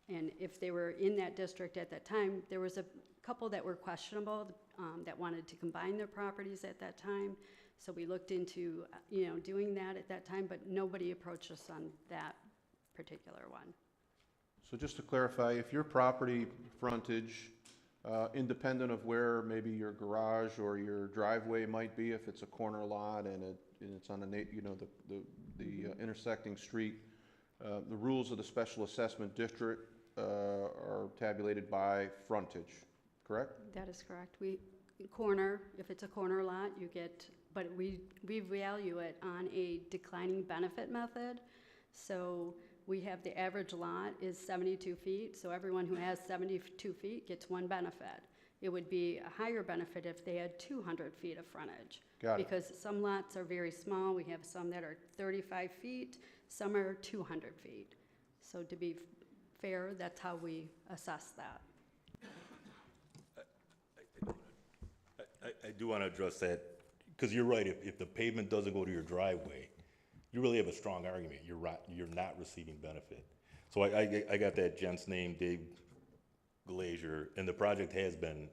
and if they were in that district at that time, there was a couple that were questionable, that wanted to combine their properties at that time. So we looked into, doing that at that time, but nobody approached us on that particular one. So just to clarify, if your property frontage, independent of where maybe your garage or your driveway might be, if it's a corner lot and it's on the intersecting street, the rules of the special assessment district are tabulated by frontage, correct? That is correct. If it's a corner lot, you get, but we value it on a declining benefit method. So we have the average lot is 72 feet, so everyone who has 72 feet gets one benefit. It would be a higher benefit if they had 200 feet of frontage. Got it. Because some lots are very small. We have some that are 35 feet, some are 200 feet. So to be fair, that's how we assess that. I do want to address that, because you're right, if the pavement doesn't go to your driveway, you really have a strong argument, you're not receiving benefit. So I got that gent's name, Dave Glazier, and the project has been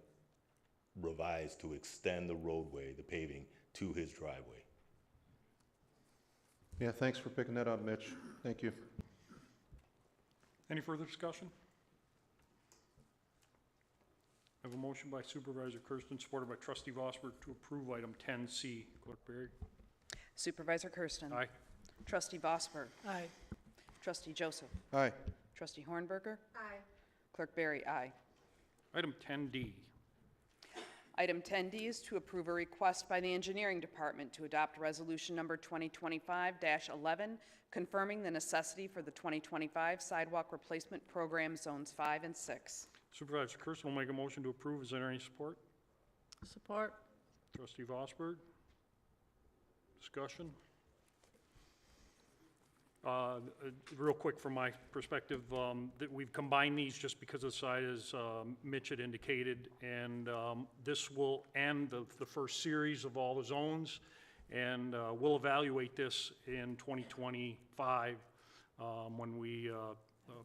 revised to extend the roadway, the paving, to his driveway. Yeah, thanks for picking that up, Mitch. Thank you. Any further discussion? I have a motion by Supervisor Kersten, supported by Trustee Vosberg, to approve item 10C. Clerk Berry? Supervisor Kersten. Aye. Trustee Vosberg. Aye. Trustee Joseph. Aye. Trustee Hornberger. Aye. Clerk Berry, aye. Item 10D. Item 10D is to approve a request by the Engineering Department to adopt resolution number 2025-11, confirming the necessity for the 2025 sidewalk replacement program zones 5 and 6. Supervisor Kersten will make a motion to approve. Is there any support? Support. Trustee Vosberg? Discussion? Real quick from my perspective, that we've combined these just because of the size, as Mitch had indicated, and this will end the first series of all the zones, and we'll evaluate this in 2025 when we,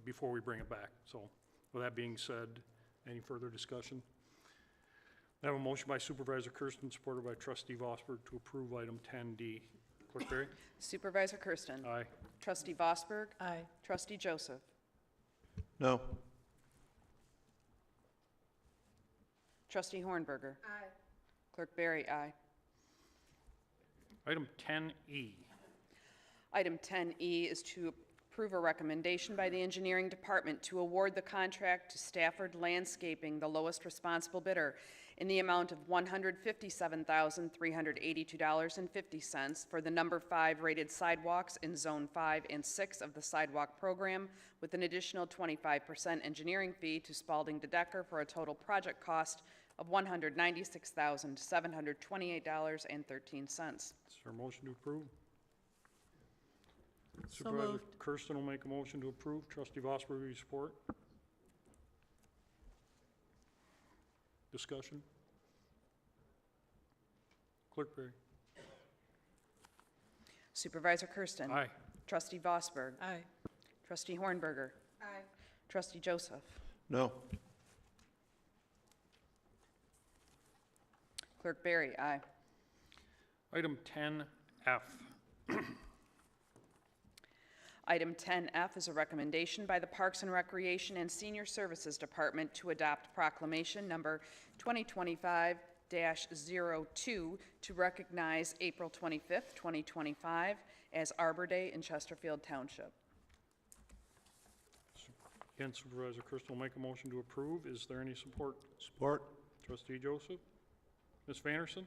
before we bring it back. So with that being said, any further discussion? I have a motion by Supervisor Kersten, supported by Trustee Vosberg, to approve item 10D. Clerk Berry? Supervisor Kersten. Aye. Trustee Vosberg. Aye. Trustee Joseph. No. Trustee Hornberger. Aye. Clerk Berry, aye. Item 10E. Item 10E is to approve a recommendation by the Engineering Department to award the contract to Stafford Landscaping, the lowest responsible bidder, in the amount of $157,382.50 for the number 5 rated sidewalks in Zone 5 and 6 of the sidewalk program, with an additional 25% engineering fee to Spalding de Decker for a total project cost of $196,728.13. Is there a motion to approve? So Supervisor moved. Kersten will make a motion to approve. Trustee Vosper, will you support? Discussion? Clerk Berry. Supervisor Kersten. Aye. Trustee Vosberg. Aye. Trustee Hornberger. Aye. Trustee Joseph. No. Clerk Berry, aye. Item 10F. Item 10F is a recommendation by the Parks and Recreation and Senior Services Department to adopt proclamation number 2025-02 to recognize April 25th, 2025 as Arbor Day in Chesterfield Township. Again, Supervisor Kersten will make a motion to approve. Is there any support? Support. Trustee Joseph? Ms. Vanderson?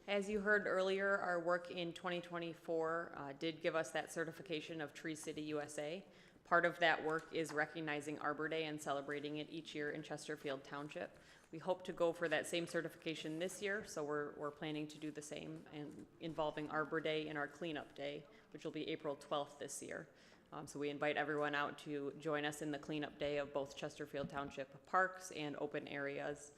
As you heard earlier, our work in 2024 did give us that certification of Tree City USA. Part of that work is recognizing Arbor Day and celebrating it each year in Chesterfield Township. We hope to go for that same certification this year, so we're planning to do the same and involving Arbor Day in our cleanup day, which will be April 12th this year. So we invite everyone out to join us in the cleanup day of both Chesterfield Township parks and open areas.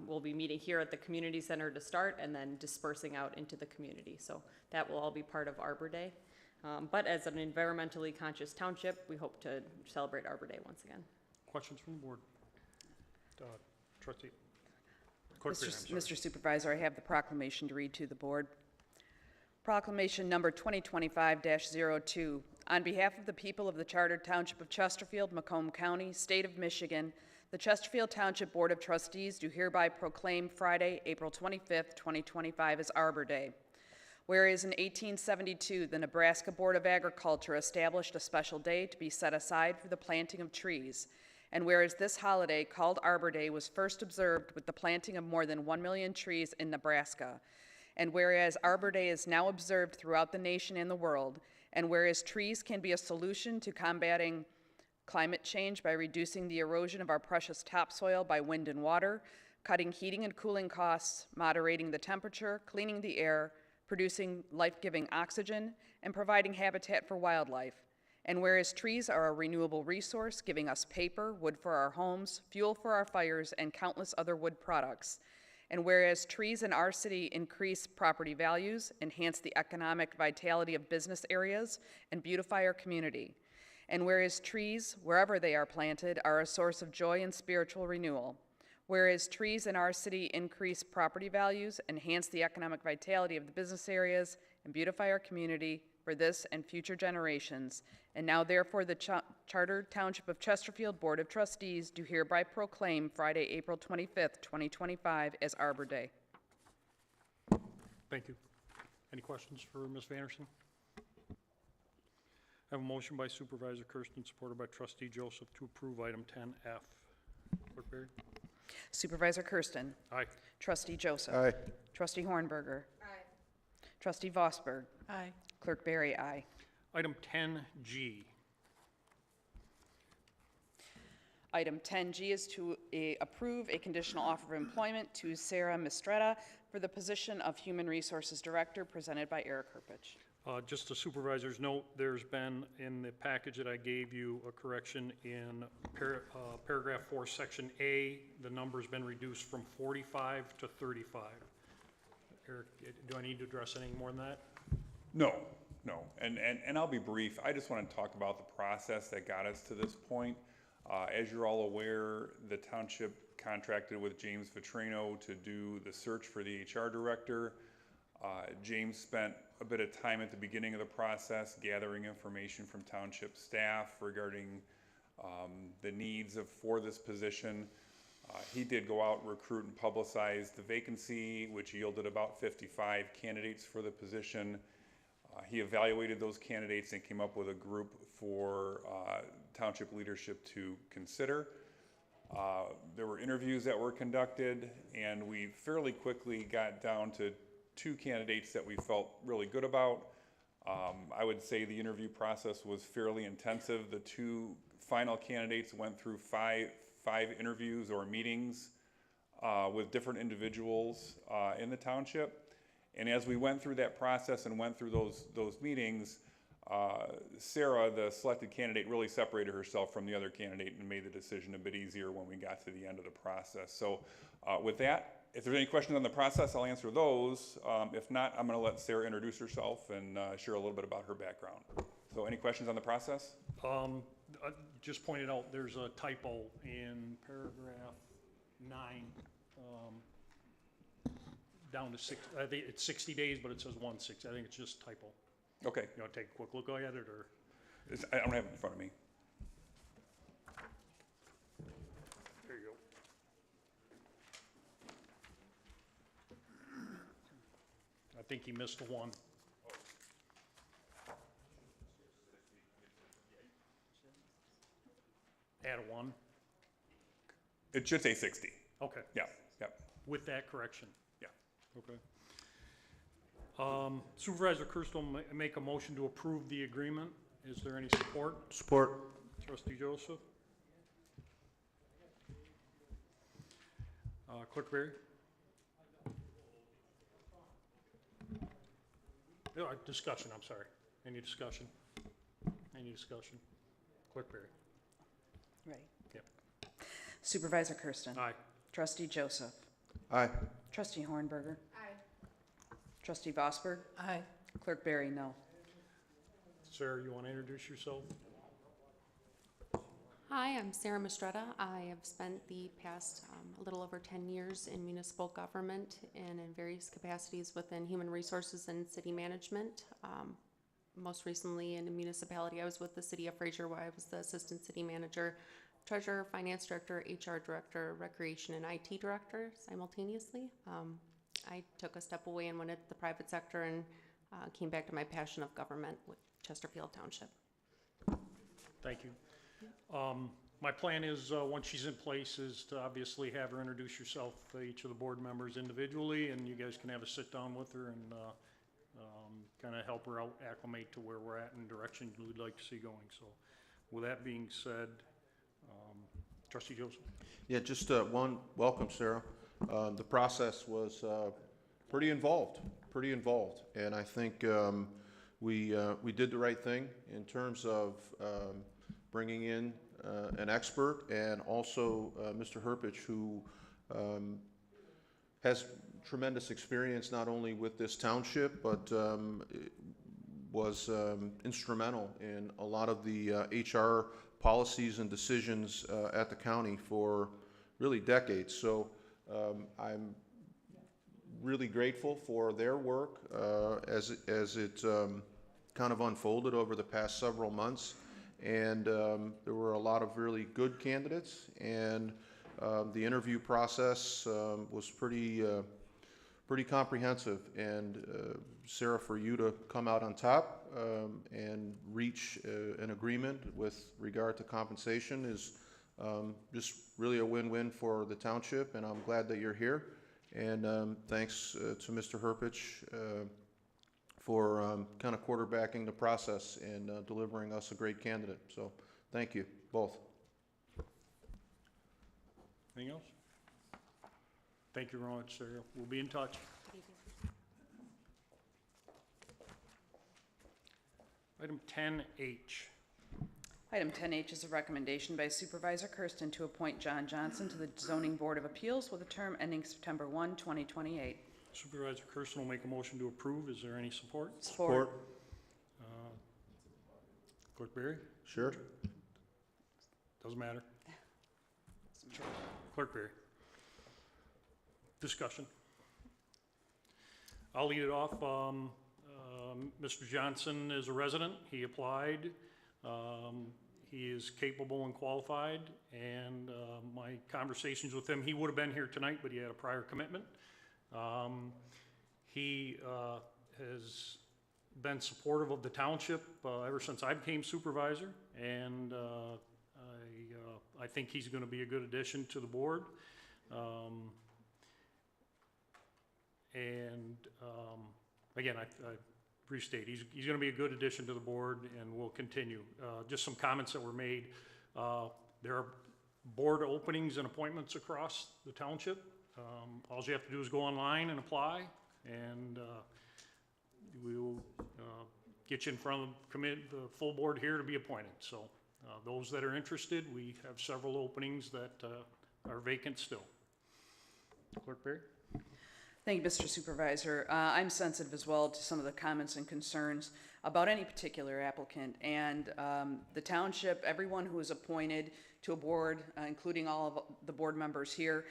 We'll be meeting here at the community center to start and then dispersing out into the community. So that will all be part of Arbor Day. But as an environmentally conscious township, we hope to celebrate Arbor Day once again. Questions from the board? Trustee. Clerk Berry, I'm sorry. Mr. Supervisor, I have the proclamation to read to the board. Proclamation number 2025-02. On behalf of the people of the Chartered Township of Chesterfield, Macomb County, State of Michigan, the Chesterfield Township Board of Trustees do hereby proclaim Friday, April 25th, 2025 as Arbor Day. Whereas in 1872, the Nebraska Board of Agriculture established a special day to be set aside for the planting of trees, and whereas this holiday, called Arbor Day, was first observed with the planting of more than 1 million trees in Nebraska, and whereas Arbor Day is now observed throughout the nation and the world, and whereas trees can be a solution to combating climate change by reducing the erosion of our precious topsoil by wind and water, cutting heating and cooling costs, moderating the temperature, cleaning the air, producing life-giving oxygen, and providing habitat for wildlife. And whereas trees are a renewable resource, giving us paper, wood for our homes, fuel for our fires, and countless other wood products. And whereas trees in our city increase property values, enhance the economic vitality of business areas, and beautify our community. And whereas trees, wherever they are planted, are a source of joy and spiritual renewal. Whereas trees in our city increase property values, enhance the economic vitality of the business areas, and beautify our community for this and future generations. And now therefore the Chartered Township of Chesterfield Board of Trustees do hereby proclaim Friday, April 25th, 2025 as Arbor Day. Thank you. Any questions for Ms. Vanderson? I have a motion by Supervisor Kersten, supported by Trustee Joseph, to approve item 10F. Clerk Berry. Supervisor Kersten. Aye. Trustee Joseph. Aye. Trustee Hornberger. Aye. Trustee Vosberg. Aye. Clerk Berry, aye. Item 10G. Item 10G is to approve a conditional offer of employment to Sarah Mistretta for the position of Human Resources Director, presented by Eric Herpich. Just a supervisor's note, there's been in the package that I gave you a correction in paragraph 4, section A. The number's been reduced from 45 to 35. Eric, do I need to address any more than that? No. And I'll be brief. I just want to talk about the process that got us to this point. As you're all aware, the township contracted with James Vitrino to do the search for the HR director. James spent a bit of time at the beginning of the process gathering information from township staff regarding the needs for this position. He did go out, recruit, and publicize the vacancy, which yielded about 55 candidates for the position. He evaluated those candidates and came up with a group for township leadership to consider. There were interviews that were conducted, and we fairly quickly got down to 2 candidates that we felt really good about. I would say the interview process was fairly intensive. The 2 final candidates went through five interviews or meetings with different individuals in the township. And as we went through that process and went through those meetings, Sarah, the selected candidate, really separated herself from the other candidate and made the decision a bit easier when we got to the end of the process. So with that, if there's any questions on the process, I'll answer those. If not, I'm going to let Sarah introduce herself and share a little bit about her background. So any questions on the process? I just pointed out there's a typo in paragraph 9, down to 6. I think it's 60 days, but it says 1/6. I think it's just typo. Okay. You want to take a quick look at it, or? I don't have it in front of me. There you go. I think he missed a 1. Add a 1. It should say 60. Okay. Yeah, yeah. With that correction. Yeah. Okay. Supervisor Kersten will make a motion to approve the agreement. Is there any support? Support. Trustee Joseph? Clerk Berry? Discussion, I'm sorry. Any discussion? Any discussion? Clerk Berry? Ready? Yep. Supervisor Kersten. Aye. Trustee Joseph. Aye. Trustee Hornberger. Aye. Trustee Vosberg. Aye. Clerk Berry, no. Sarah, you want to introduce yourself? Hi, I'm Sarah Mastretta. I have spent the past a little over 10 years in municipal government and in various capacities within human resources and city management. Most recently in a municipality, I was with the city of Fraser, where I was the assistant city manager, treasurer, finance director, HR director, recreation, and IT director simultaneously. I took a step away and went into the private sector and came back to my passion of government with Chesterfield Township. Thank you. My plan is, once she's in place, is to obviously have her introduce herself to each of the board members individually, and you guys can have a sit-down with her and kind of help her out acclimate to where we're at and directions we'd like to see going. So with that being said, Trustee Joseph? Yeah, just welcome, Sarah. The process was pretty involved, and I think we did the right thing in terms of bringing in an expert, and also Mr. Herpich, who has tremendous experience not only with this township, but was instrumental in a lot of the HR policies and decisions at the county for really decades. So I'm really grateful for their work as it kind of unfolded over the past several months. And there were a lot of really good candidates, and the interview process was pretty comprehensive. And Sarah, for you to come out on top and reach an agreement with regard to compensation is just really a win-win for the township, and I'm glad that you're here. And thanks to Mr. Herpich for kind of quarterbacking the process and delivering us a great candidate. So thank you, both. Anything else? Thank you very much, Sarah. We'll be in touch. Item 10H. Item 10H is a recommendation by Supervisor Kersten to appoint John Johnson to the Zoning Board of Appeals with a term ending September 1, 2028. Supervisor Kersten will make a motion to approve. Is there any support? Support. Clerk Berry? Sure. Doesn't matter. Clerk Berry. Discussion. I'll lead it off. Mr. Johnson is a resident. He applied. He is capable and qualified, and my conversations with him, he would have been here tonight, but he had a prior commitment. He has been supportive of the township ever since I became supervisor, and I think he's going to be a good addition to the board. Again, I restate, he's going to be a good addition to the board, and we'll continue. Just some comments that were made. There are board openings and appointments across the township. All you have to do is go online and apply, and we will get you in front of the full board here to be appointed. So those that are interested, we have several openings that are vacant still. Clerk Perry? Thank you, Mr. Supervisor. I'm sensitive as well to some of the comments and concerns about any particular applicant. And the township, everyone who is appointed to a board, including all of the board members here,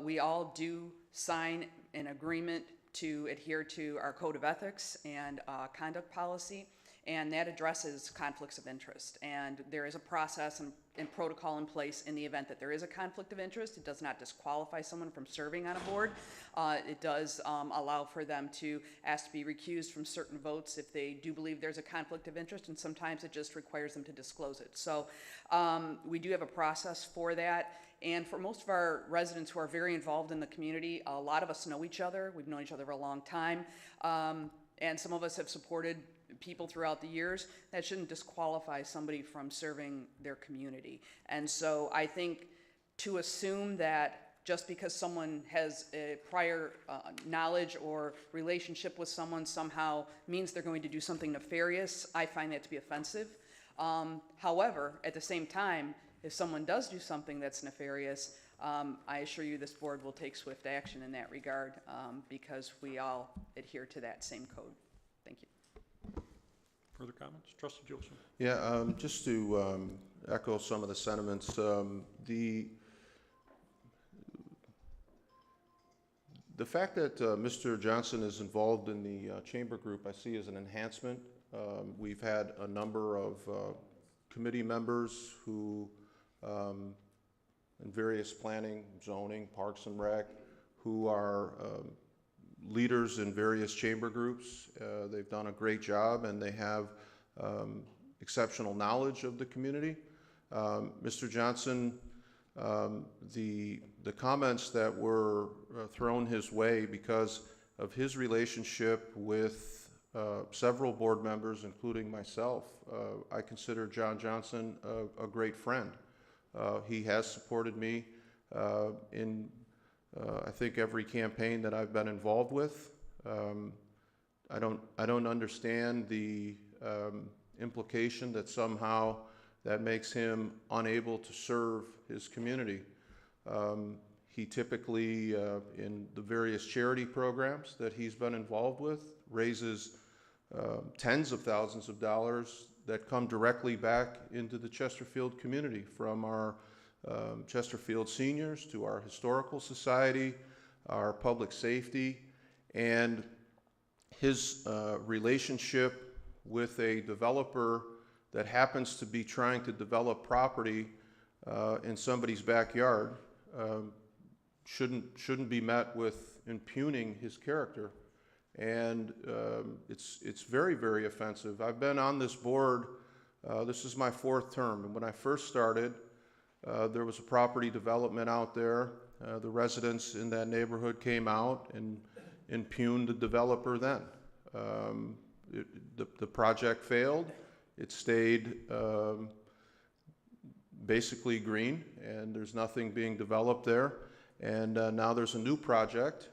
we all do sign an agreement to adhere to our code of ethics and conduct policy, and that addresses conflicts of interest. And there is a process and protocol in place in the event that there is a conflict of interest. It does not disqualify someone from serving on a board. It does allow for them to ask to be recused from certain votes if they do believe there's a conflict of interest, and sometimes it just requires them to disclose it. So we do have a process for that. And for most of our residents who are very involved in the community, a lot of us know each other. We've known each other for a long time. And some of us have supported people throughout the years. That shouldn't disqualify somebody from serving their community. And so I think to assume that just because someone has a prior knowledge or relationship with someone somehow means they're going to do something nefarious, I find that to be offensive. However, at the same time, if someone does do something that's nefarious, I assure you this board will take swift action in that regard because we all adhere to that same code. Thank you. Further comments? Trustee Joseph. Yeah, just to echo some of the sentiments, the fact that Mr. Johnson is involved in the chamber group I see as an enhancement. We've had a number of committee members who in various planning, zoning, parks and rec, who are leaders in various chamber groups. They've done a great job, and they have exceptional knowledge of the community. Mr. Johnson, the comments that were thrown his way because of his relationship with several board members, including myself, I consider John Johnson a great friend. He has supported me in I think every campaign that I've been involved with. I don't understand the implication that somehow that makes him unable to serve his community. He typically, in the various charity programs that he's been involved with, raises tens of thousands of dollars that come directly back into the Chesterfield community, from our Chesterfield seniors to our historical society, our public safety, and his relationship with a developer that happens to be trying to develop property in somebody's backyard shouldn't be met with impugning his character. And it's very, very offensive. I've been on this board, this is my 4th term, and when I first started, there was a property development out there. The residents in that neighborhood came out and impugned the developer then. The project failed. It stayed basically green, and there's nothing being developed there. And now there's a new project.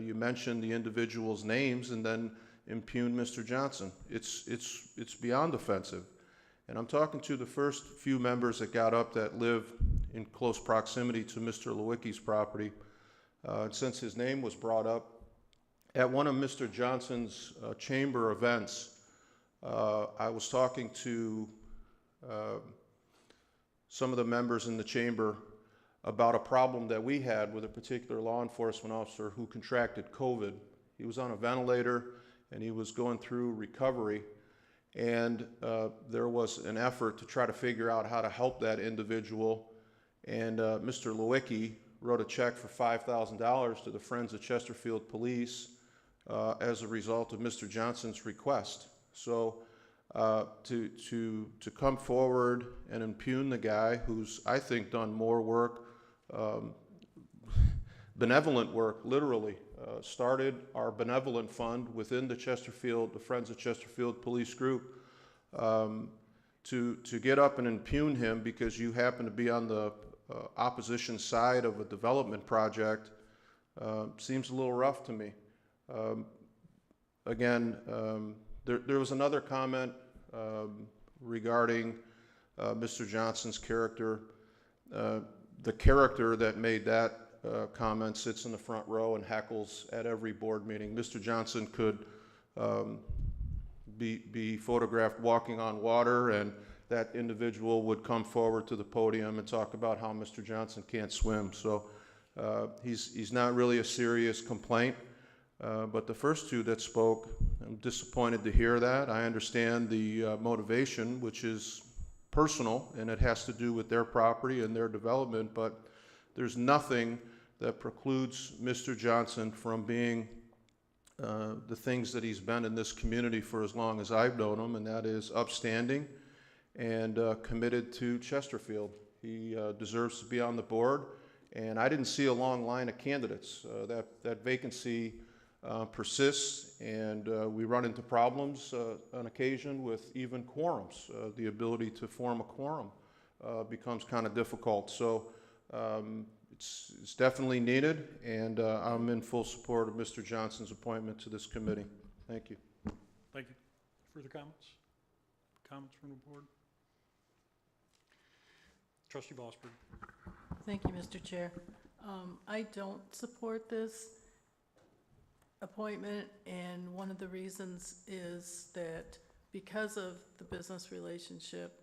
You mentioned the individual's names and then impugned Mr. Johnson. It's beyond offensive. And I'm talking to the first few members that got up that live in close proximity to Mr. Lewicki's property. Since his name was brought up, at one of Mr. Johnson's chamber events, I was talking to some of the members in the chamber about a problem that we had with a particular law enforcement officer who contracted COVID. He was on a ventilator and he was going through recovery, and there was an effort to try to figure out how to help that individual. And Mr. Lewicki wrote a check for $5,000 to the Friends of Chesterfield Police as a result of Mr. Johnson's request. So to come forward and impugn the guy who's, I think, done more work, benevolent work, literally, started our benevolent fund within the Friends of Chesterfield Police Group, to get up and impugn him because you happen to be on the opposition side of a development project seems a little rough to me. Again, there was another comment regarding Mr. Johnson's character. The character that made that comment sits in the front row and heckles at every board meeting. Mr. Johnson could be photographed walking on water, and that individual would come forward to the podium and talk about how Mr. Johnson can't swim. So he's not really a serious complaint. But the first two that spoke, I'm disappointed to hear that. I understand the motivation, which is personal, and it has to do with their property and their development, but there's nothing that precludes Mr. Johnson from being the things that he's been in this community for as long as I've known him, and that is upstanding and committed to Chesterfield. He deserves to be on the board, and I didn't see a long line of candidates. That vacancy persists, and we run into problems on occasion with even quorums. The ability to form a quorum becomes kind of difficult. So it's definitely needed, and I'm in full support of Mr. Johnson's appointment to this committee. Thank you. Thank you. Further comments? Comments from the board? Trustee Bossberg. Thank you, Mr. Chair. I don't support this appointment, and one of the reasons is that because of the business relationship,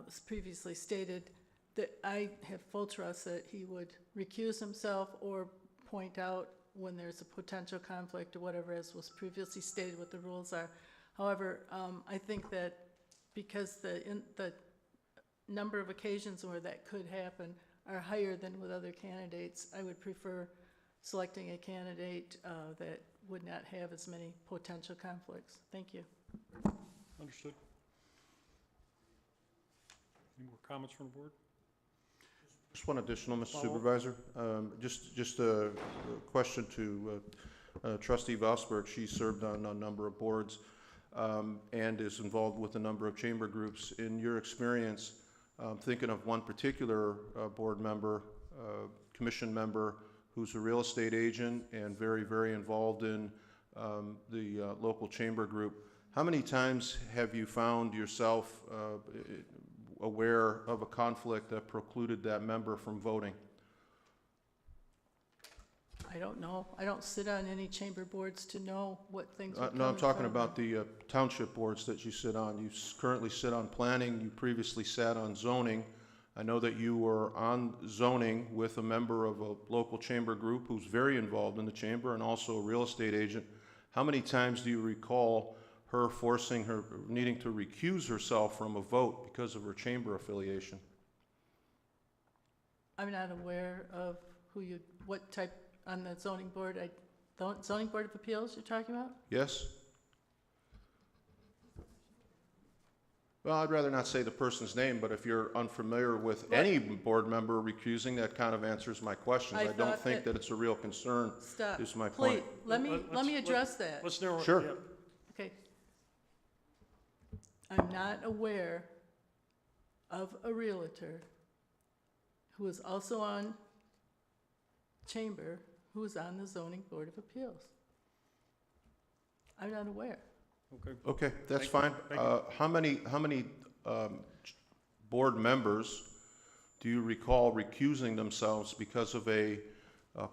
as previously stated, that I have full trust that he would recuse himself or point out when there's a potential conflict or whatever, as was previously stated what the rules are. However, I think that because the number of occasions where that could happen are higher than with other candidates, I would prefer selecting a candidate that would not have as many potential conflicts. Thank you. Understood. Any more comments from the board? Just one additional, Mr. Supervisor. Just a question to Trustee Vosberg. She served on a number of boards and is involved with a number of chamber groups. In your experience, thinking of one particular board member, commission member, who's a real estate agent and very, very involved in the local chamber group, how many times have you found yourself aware of a conflict that precluded that member from voting? I don't know. I don't sit on any chamber boards to know what things would come No, I'm in talking front of me. about the township boards that you sit on. You currently sit on planning. You previously sat on zoning. I know that you were on zoning with a member of a local chamber group who's very involved in the chamber and also a real estate agent. How many times do you recall her needing to recuse herself from a vote because of her chamber affiliation? I'm not aware of what type on the zoning board. Zoning Board of Appeals you're talking about? Yes? Well, I'd rather not say the person's name, but if you're unfamiliar with any board member recusing, that kind of answers my questions. I don't think that it's a real concern, Stop. is my Please, point. let me address that. Let's narrow it. Sure. Yeah. Okay. I'm not aware of a realtor who is also on chamber who is on the Zoning Board of Appeals. I'm not aware. Okay. Okay, that's Thank you. fine. How many board members do you recall recusing themselves because of a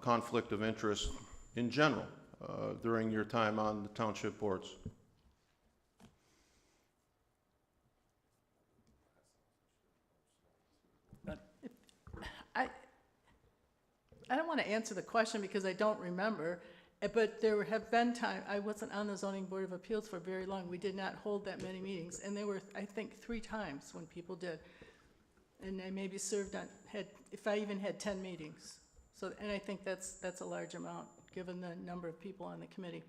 conflict of interest in general during your time on the township boards? I don't want to answer the question because I don't remember, but there have been times, I wasn't on the Zoning Board of Appeals for very long. We did not hold that many meetings, and there were, I think, 3 times when people did. And I maybe served on, if I even had 10 meetings. So, and I think that's a large amount, given the number of people on the committee.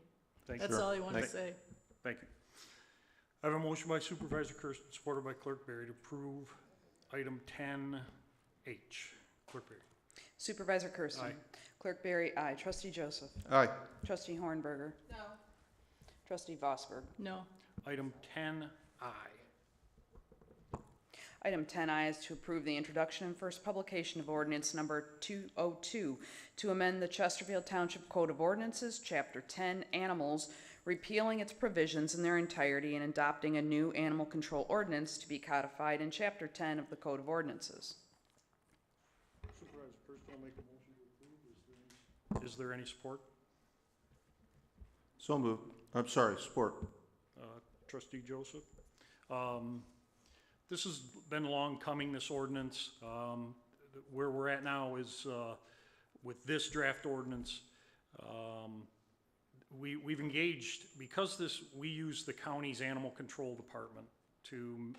Thank you. That's all I want to say. Thank you. I have a motion by Supervisor Kersten, supported by Clerk Berry, to approve item 10H. Clerk Berry. Supervisor Kersten. Aye. Clerk Berry, aye. Trustee Joseph. Aye. Trustee Hornberger. No. Trustee Vosberg. No. Item 10I. Item 10I is to approve the introduction and first publication of ordinance number 202 to amend the Chesterfield Township Code of Ordinances, Chapter 10, Animals, repealing its provisions in their entirety and adopting a new animal control ordinance to be codified in Chapter 10 of the Code of Ordinances. Supervisor Kersten will make a motion to approve. Is there any support? So moved. I'm sorry, support. Trustee Joseph. This has been long coming, this ordinance. Where we're at now is with this draft ordinance, we've engaged, because we use the county's animal control department to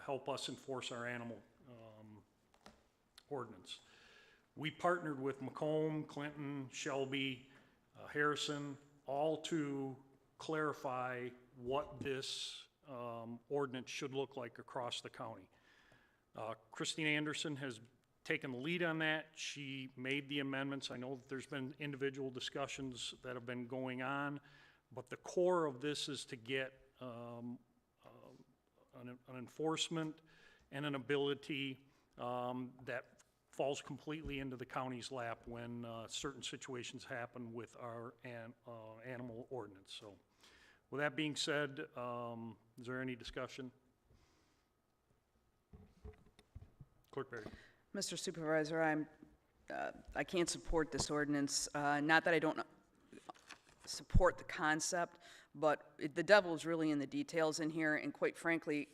help us enforce our animal ordinance. We partnered with Macomb, Clinton, Shelby, Harrison, all to clarify what this ordinance should look like across the county. Christine Anderson has taken the lead on that. She made the amendments. I know that there's been individual discussions that have been going on, but the core of this is to get an enforcement and an ability that falls completely into the county's lap when certain situations happen with our animal ordinance. So, with that being said, is there any discussion? Clerk Berry. Mr. Supervisor, I can't support this ordinance. Not that I don't support the concept, but the devil is really in the details in here, and quite frankly,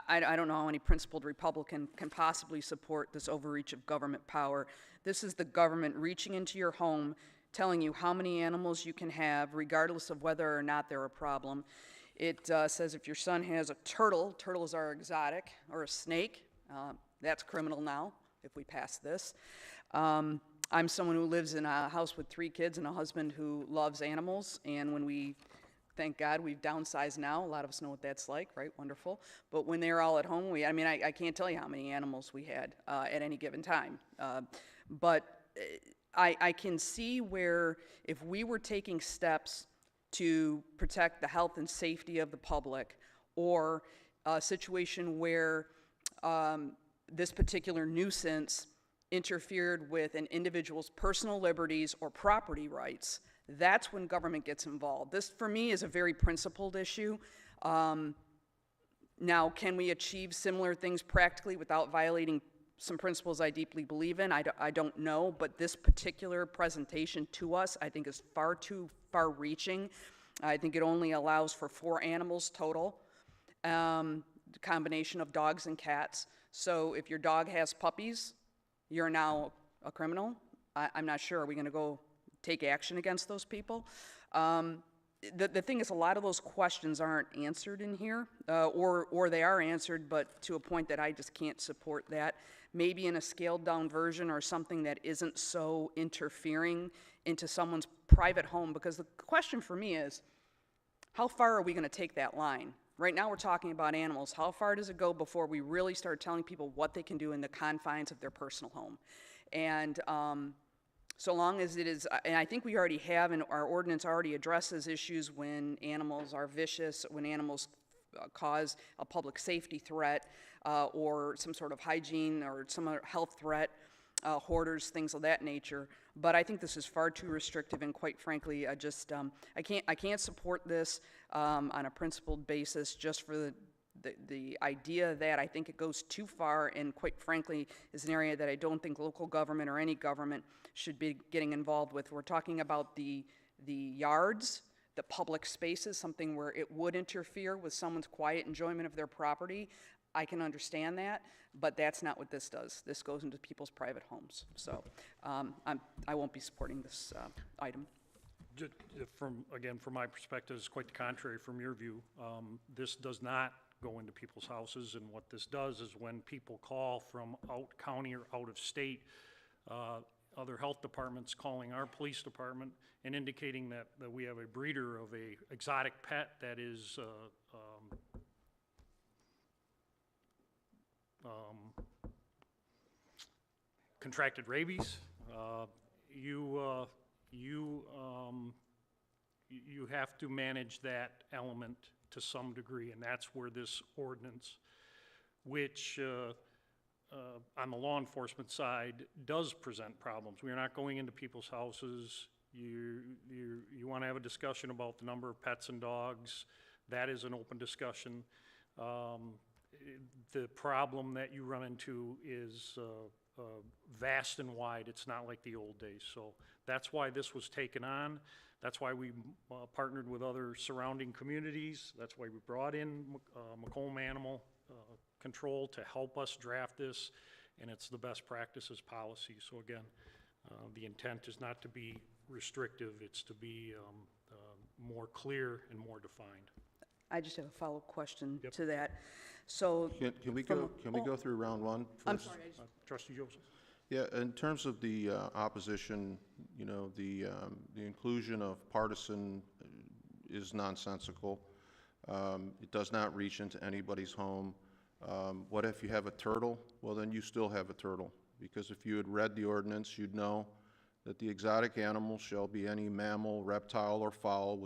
I don't know how any principled Republican can possibly support this overreach of government power. This is the government reaching into your home, telling you how many animals you can have, regardless of whether or not they're a problem. It says if your son has a turtle, turtles are exotic, or a snake, that's criminal now, if we pass this. I'm someone who lives in a house with 3 kids and a husband who loves animals, and when we, thank God, we've downsized now. A lot of us know what that's like, right? Wonderful. But when they're all at home, I can't tell you how many animals we had at any given time. But I can see where if we were taking steps to protect the health and safety of the public, or a situation where this particular nuisance interfered with an individual's personal liberties or property rights, that's when government gets involved. This, for me, is a very principled issue. Now, can we achieve similar things practically without violating some principles I deeply believe in? I don't know, but this particular presentation to us, I think, is far too far-reaching. I think it only allows for 4 animals total, the combination of dogs and cats. So if your dog has puppies, you're now a criminal. I'm not sure. Are we going to go take action against those people? The thing is, a lot of those questions aren't answered in here, or they are answered, but to a point that I just can't support that. Maybe in a scaled-down version or something that isn't so interfering into someone's private home, because the question for me is, how far are we going to take that line? Right now we're talking about animals. How far does it go before we really start telling people what they can do in the confines of their personal home? And so long as it is, and I think we already have, and our ordinance already addresses issues when animals are vicious, when animals cause a public safety threat, or some sort of hygiene or some other health threat, hoarders, things of that nature. But I think this is far too restrictive, and quite frankly, I can't support this on a principled basis just for the idea that I think it goes too far, and quite frankly is an area that I don't think local government or any government should be getting involved with. We're talking about the yards, the public spaces, something where it would interfere with someone's quiet enjoyment of their property. I can understand that, but that's not what this does. This goes into people's private homes. So I won't be supporting this item. From my perspective, it's quite the contrary from your view. This does not go into people's houses, and what this does is when people call from out county or out of state, other health departments calling our police department and indicating that we have a breeder of a exotic pet that is contracted rabies, you have to manage that element to some degree, and that's where this ordinance, which on the law enforcement side does present problems. We are not going into people's houses. You want to have a discussion about the number of pets and dogs. That is an open discussion. The problem that you run into is vast and wide. It's not like the old days. So that's why this was taken on. That's why we partnered with other surrounding communities. That's why we brought in Macomb Animal Control to help us draft this, and it's the best practices policy. So again, the intent is not to be restrictive, it's to be more clear and more defined. I just have a follow-up question to that. So, Can we go through round one first? I'm sorry. Trustee Joseph. Yeah, in terms of the opposition, you know, the inclusion of partisan is nonsensical. It does not reach into anybody's home. What if you have a turtle? Well, then you still have a turtle, because if you had read the ordinance, you'd know that the exotic animal shall be any mammal, reptile, or fowl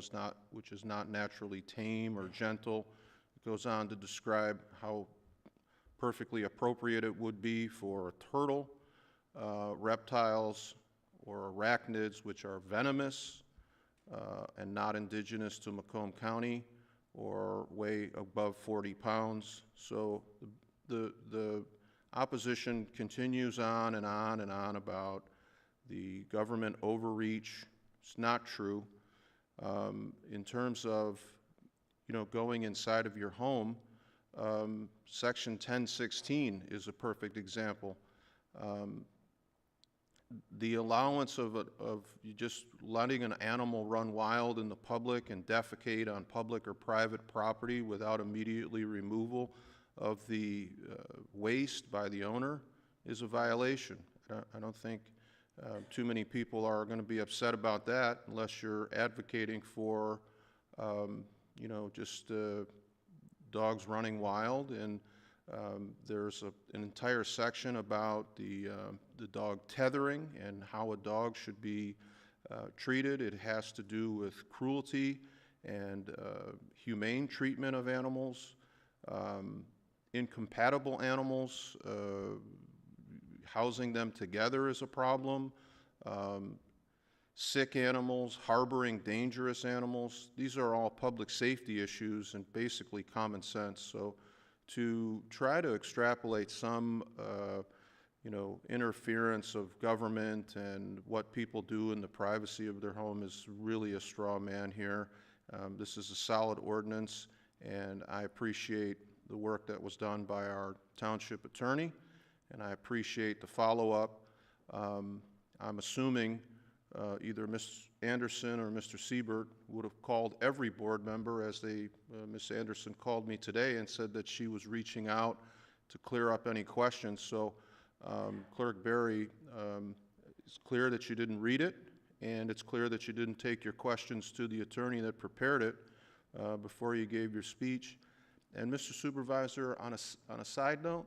which is not naturally tame or gentle. It goes on to describe how perfectly appropriate it would be for a turtle, reptiles or arachnids which are venomous and not indigenous to Macomb County or weigh above 40 pounds. So the opposition continues on and on and on about the government overreach. It's not true. In terms of, you know, going inside of your home, Section 1016 is a perfect example. The allowance of you just letting an animal run wild in the public and defecate on public or private property without immediately removal of the waste by the owner is a violation. I don't think too many people are going to be upset about that unless you're advocating for, you know, just dogs running wild. And there's an entire section about the dog tethering and how a dog should be treated. It has to do with cruelty and humane treatment of animals, incompatible animals. Housing them together is a problem. Sick animals, harboring dangerous animals. These are all public safety issues and basically common sense. So to try to extrapolate some, you know, interference of government and what people do in the privacy of their home is really a straw man here. This is a solid ordinance, and I appreciate the work that was done by our township attorney, and I appreciate the follow-up. I'm assuming either Ms. Anderson or Mr. Siebert would have called every board member, as Ms. Anderson called me today and said that she was reaching out to clear up any questions. So Clerk Berry, it's clear that you didn't read it, and it's clear that you didn't take your questions to the attorney that prepared it before you gave your speech. And Mr. Supervisor, on a side note,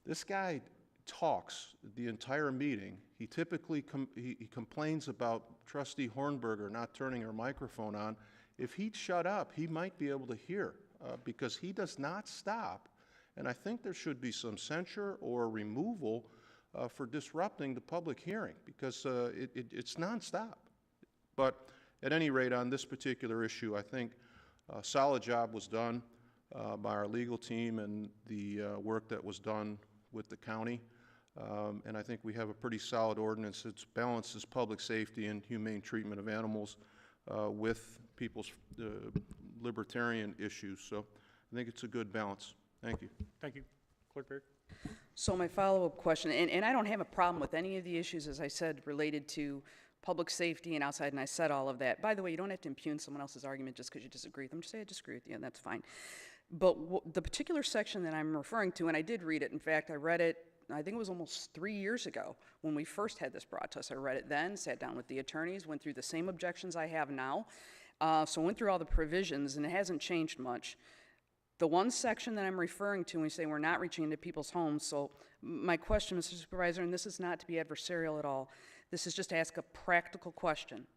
this guy talks the entire meeting. He typically he complains about Trustee Hornberger not turning her microphone on. If he'd shut up, he might be able to hear because he does not stop. And I think there should be some censure or removal for disrupting the public hearing because it's nonstop. But at any rate, on this particular issue, I think a solid job was done by our legal team and the work that was done with the county. And I think we have a pretty solid ordinance that balances public safety and humane treatment of animals with people's libertarian issues. So I think it's a good balance. Thank you. Thank you. Clerk Berry. So my follow-up question, and I don't have a problem with any of the issues, as I said, related to public safety and outside, and I said all of that. By the way, you don't have to impugn someone else's argument just because you disagree with them. Just say I disagree with you, and that's fine. But the particular section that I'm referring to, and I did read it. In fact, I read it, I think it was almost 3 years ago when we first had this brought to us. I read it then, sat down with the attorneys, went through the same objections I have now. So I went through all the provisions, and it hasn't changed much. The one section that I'm referring to when we say we're not reaching into people's homes, so my question, Mr. Supervisor, and this is not to be adversarial at all, this is just to ask a practical question.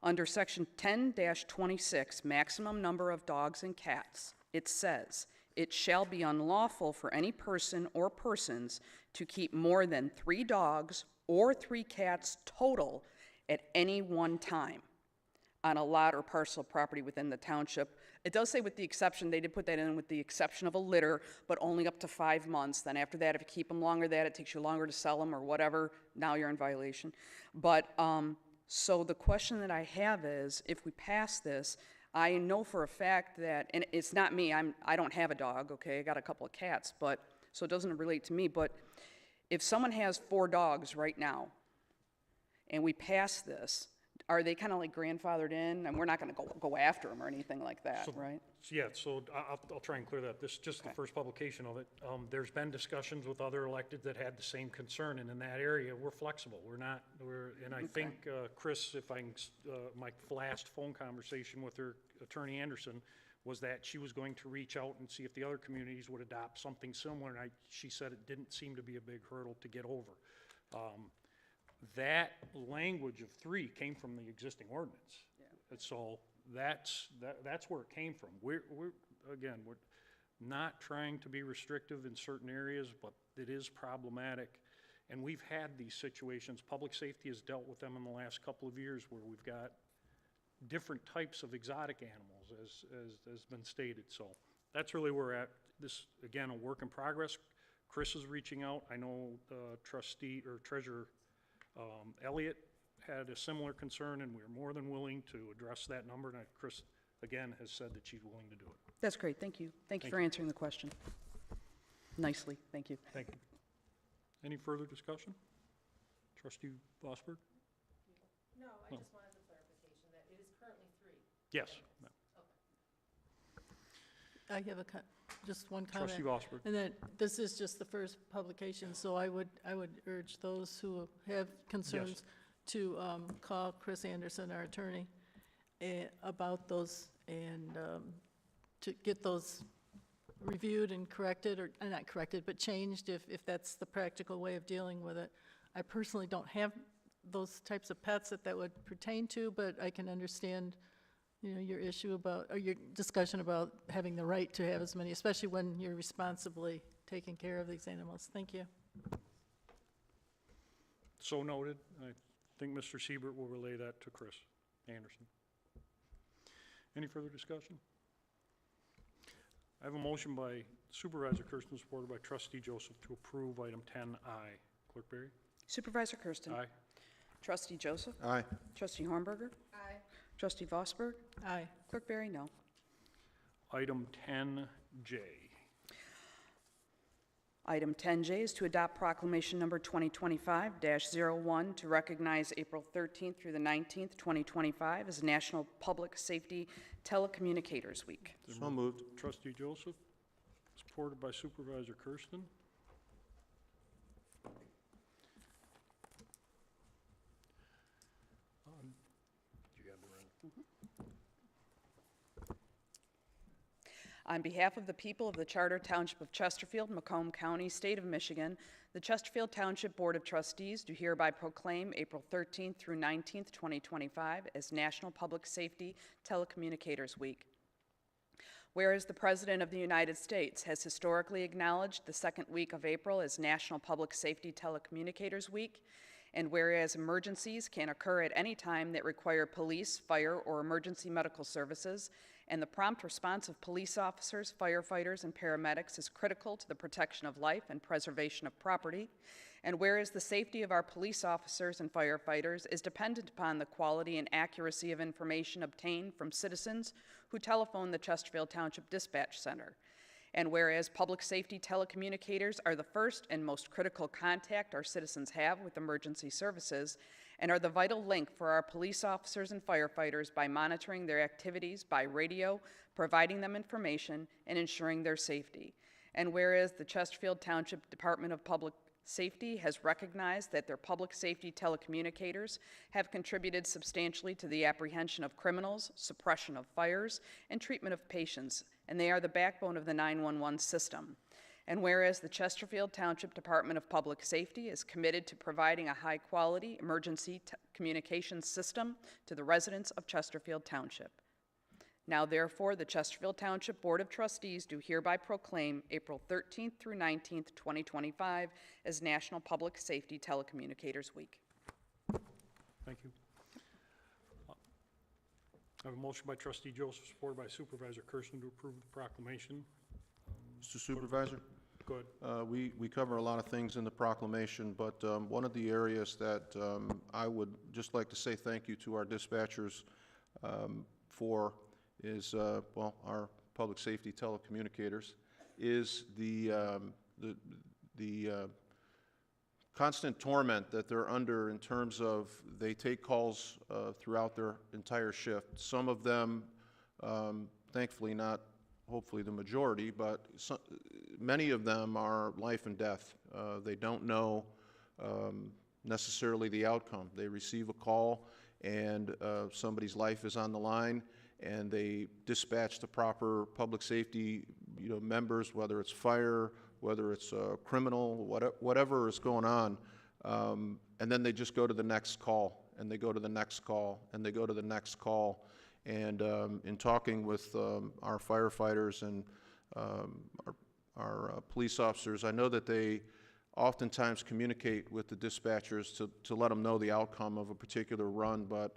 Under section 10-26, maximum number of dogs and cats, it says, it shall be unlawful for any person or persons to keep more than 3 dogs or 3 cats total at any one time on a lot or parcel of property within the township. It does say with the exception, they did put that in with the exception of a litter, but only up to 5 months. Then after that, if you keep them longer than that, it takes you longer to sell them or whatever, now you're in violation. But, so the question that I have is, if we pass this, I know for a fact that, and it's not me, I don't have a dog, okay, I got a couple of cats, but, so it doesn't relate to me, but if someone has 4 dogs right now, and we pass this, are they kind of like grandfathered in? And we're not going to go after them or anything like that, right? Yeah, so I'll try and clear that. This is just the first publication of it. There's been discussions with other elected that had the same concern, and in that area, we're flexible. And I think, Chris, if I can, my last phone conversation with her, Attorney Anderson, was that she was going to reach out and see if the other communities would adopt something similar, and she said it didn't seem to be a big hurdle to get over. That language of 3 came from the existing ordinance. Yeah. And so that's where it came from. We're not trying to be restrictive in certain areas, but it is problematic. And we've had these situations. Public safety has dealt with them in the last couple of years where we've got different types of exotic animals, as has been stated. So that's really where we're at. This, again, a work in progress. Chris is reaching out. I know trustee or treasurer Elliott had a similar concern, and we're more than willing to address that number. And Chris, again, has said that she's willing to do it. That's great, thank you. Thank you for answering the question. Nicely, thank you. Thank you. Any further discussion? Trustee Vosberg? No, I just wanted the clarification that it is currently 3. Yes. I have just one comment. Trustee Vosberg. And that this is just the first publication, so I would urge those who have concerns to call Chris Anderson, our attorney, about those and to get those reviewed and corrected, or not corrected, but changed if that's the practical way of dealing with it. I personally don't have those types of pets that would pertain to, but I can understand, you know, your issue about, or your discussion about having the right to have as many, especially when you're responsibly taking care of these animals. Thank you. So noted. I think Mr. Siebert will relay that to Chris Anderson. Any further discussion? I have a motion by Supervisor Kersten, supported by Trustee Joseph, to approve item 10I. Clerk Berry? Supervisor Kersten. Aye. Trustee Joseph. Aye. Trustee Hornberger. Aye. Trustee Vosberg. Aye. Clerk Berry, no. Item 10J. Item 10J is to adopt proclamation number 2025-01 to recognize April 13th through the 19th, 2025 as National Public Safety Telecommunicators Week. So moved. Trustee Joseph, supported by Supervisor Kersten. On behalf of the people of the Charter Township of Chesterfield, Macomb County, State of Michigan, the Chesterfield Township Board of Trustees do hereby proclaim April 13th through 19th, 2025 as National Public Safety Telecommunicators Week. Whereas the President of the United States has historically acknowledged the second week of April as National Public Safety Telecommunicators Week, and whereas emergencies can occur at any time that require police, fire, or emergency medical services, and the prompt response of police officers, firefighters, and paramedics is critical to the protection of life and preservation of property, and whereas the safety of our police officers and firefighters is dependent upon the quality and accuracy of information obtained from citizens who telephone the Chesterfield Township Dispatch Center, and whereas public safety telecommunicators are the first and most critical contact our citizens have with emergency services, and are the vital link for our police officers and firefighters by monitoring their activities by radio, providing them information, and ensuring their safety. And whereas the Chesterfield Township Department of Public Safety has recognized that their public safety telecommunicators have contributed substantially to the apprehension of criminals, suppression of fires, and treatment of patients, and they are the backbone of the 911 system. And whereas the Chesterfield Township Department of Public Safety is committed to providing a high-quality emergency communications system to the residents of Chesterfield Township. Now therefore, the Chesterfield Township Board of Trustees do hereby proclaim April 13th through 19th, 2025 as National Public Safety Telecommunicators Week. Thank you. I have a motion by trustee Joseph, supported by Supervisor Kersten, to approve the proclamation. Mr. Supervisor? Go ahead. We cover a lot of things in the proclamation, but one of the areas that I would just like to say thank you to our dispatchers for is, well, our public safety telecommunicators, is the constant torment that they're under in terms of they take calls throughout their entire shift. Some of them, thankfully not, hopefully the majority, but many of them are life and death. They don't know necessarily the outcome. They receive a call and somebody's life is on the line, and they dispatch the proper public safety, members, whether it's fire, whether it's criminal, whatever is going on, and then they just go to the next call, and they go to the next call, and they go to the next call. And in talking with our firefighters and our police officers, I know that they oftentimes communicate with the dispatchers to let them know the outcome of a particular run, but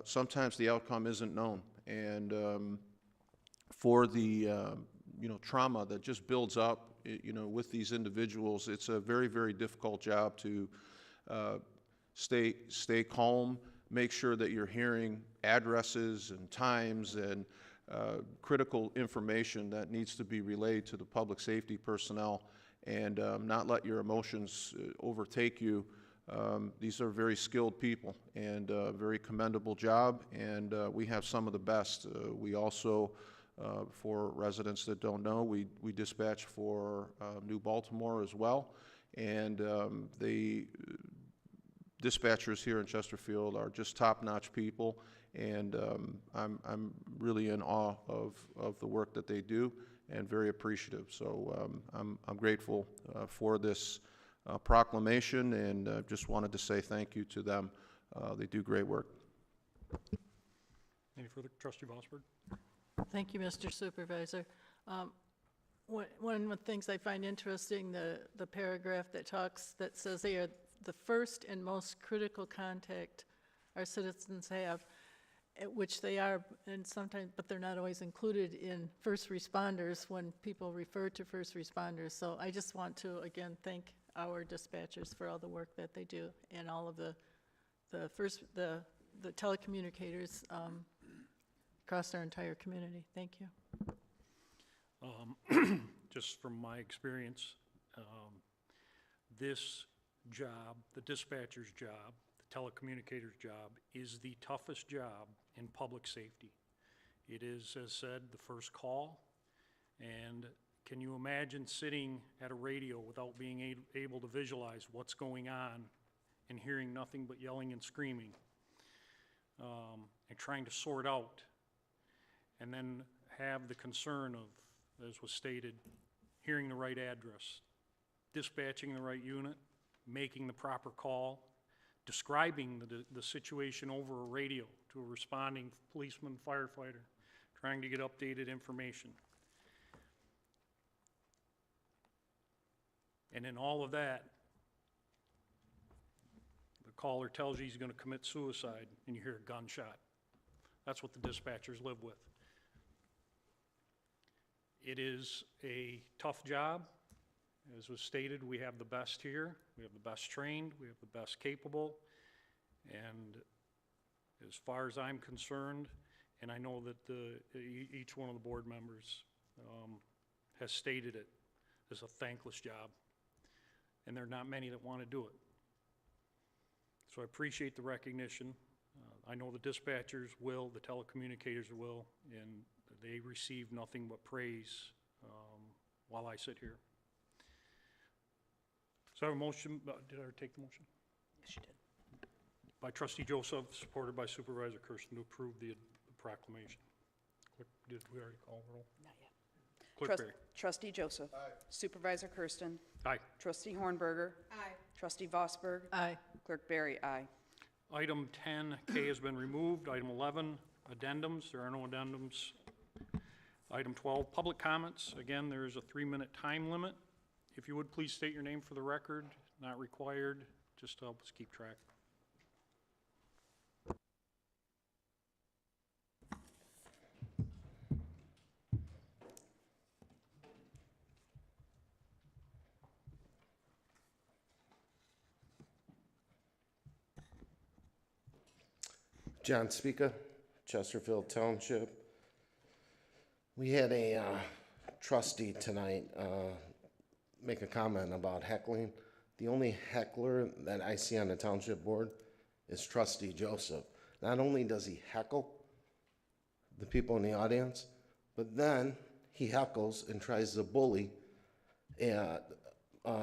sometimes the outcome isn't known. And for the trauma that just builds up, with these individuals, it's a very, very difficult job to stay calm, make sure that you're hearing addresses and times and critical information that needs to be relayed to the public safety personnel, and not let your emotions overtake you. These are very skilled people and a very commendable job, and we have some of the best. We also, for residents that don't know, we dispatch for New Baltimore as well, and the dispatchers here in Chesterfield are just top-notch people, and I'm really in awe of the work that they do and very appreciative. So I'm grateful for this proclamation, and just wanted to say thank you to them. They do great work. Any further? Trustee Vosberg? Thank you, Mr. Supervisor. One of the things I find interesting, the paragraph that says they are the first and most critical contact our citizens have, which they are, and sometimes, but they're not always included in first responders when people refer to first responders. So I just want to again thank our dispatchers for all the work that they do, and all of the telecommunicators across our entire community. Thank you. Just from my experience, this job, the dispatcher's job, the telecommunicator's job, is the toughest job in public safety. It is, as said, the first call, and can you imagine sitting at a radio without being able to visualize what's going on and hearing nothing but yelling and screaming, and trying to sort out, and then have the concern of, as was stated, hearing the right address, dispatching the right unit, making the proper call, describing the situation over a radio to a responding policeman, firefighter, trying to get updated information. And in all of that, the caller tells you he's going to commit suicide, and you hear a gunshot. That's what the dispatchers live with. It is a tough job. As was stated, we have the best here. We have the best trained. We have the best capable. And as far as I'm concerned, and I know that each one of the board members has stated it, is a thankless job. And there are not many that want to do it. So I appreciate the recognition. I know the dispatchers will, the telecommunicators will, and they receive nothing but praise while I sit here. So I have a motion, did I already take the motion? Yes, you did. By trustee Joseph, supported by Supervisor Kersten to approve the proclamation. Did we already call roll? Not yet. Clerk Berry. Trustee Joseph. Supervisor Kersten. Aye. Trustee Hornberger. Aye. Trustee Vosberg. Aye. Clerk Berry, aye. Item 10K has been removed. Item 11, addendums. There are no addendums. Item 12, public comments. Again, there is a 3-minute time limit. If you would, please state your name for the record. Not required, just to help us keep track. John Speaker, Chesterfield Township. We had a trustee tonight make a comment about heckling. The only heckler that I see on the township board is trustee Joseph. Not only does he heckle the people in the audience, but then he heckles and tries to bully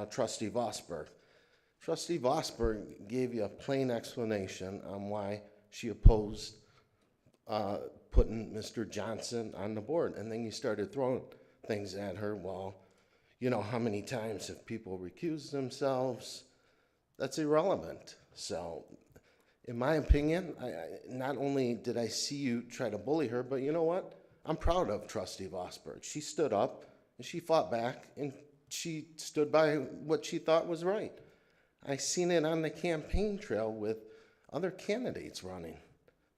trustee Vosberg. Trustee Vosberg gave you a plain explanation on why she opposed putting Mr. Johnson on the board. And then you started throwing things at her. Well, you know, how many times have people recused themselves? That's irrelevant. So, in my opinion, not only did I see you try to bully her, but you know what? I'm proud of trustee Vosberg. She stood up and she fought back and she stood by what she thought was right. I seen it on the campaign trail with other candidates running,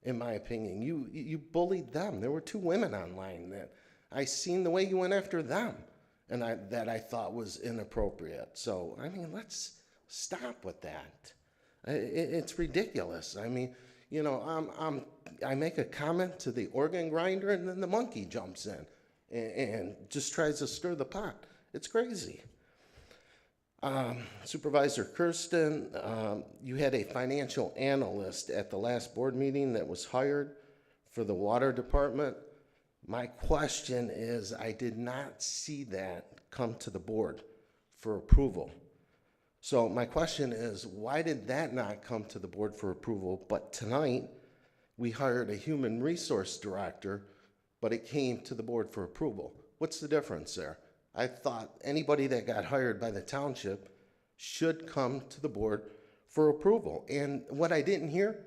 in my opinion. You bullied them. There were 2 women online that I seen the way you went after them, and that I thought was inappropriate. So, I mean, let's stop with that. It's ridiculous. I mean, you know, I make a comment to the organ grinder, and then the monkey jumps in and just tries to stir the pot. It's crazy. Supervisor Kersten, you had a financial analyst at the last board meeting that was hired for the water department. My question is, I did not see that come to the board for approval. So my question is, why did that not come to the board for approval? But tonight, we hired a human resource director, but it came to the board for approval. What's the difference there? I thought anybody that got hired by the township should come to the board for approval. And what I didn't hear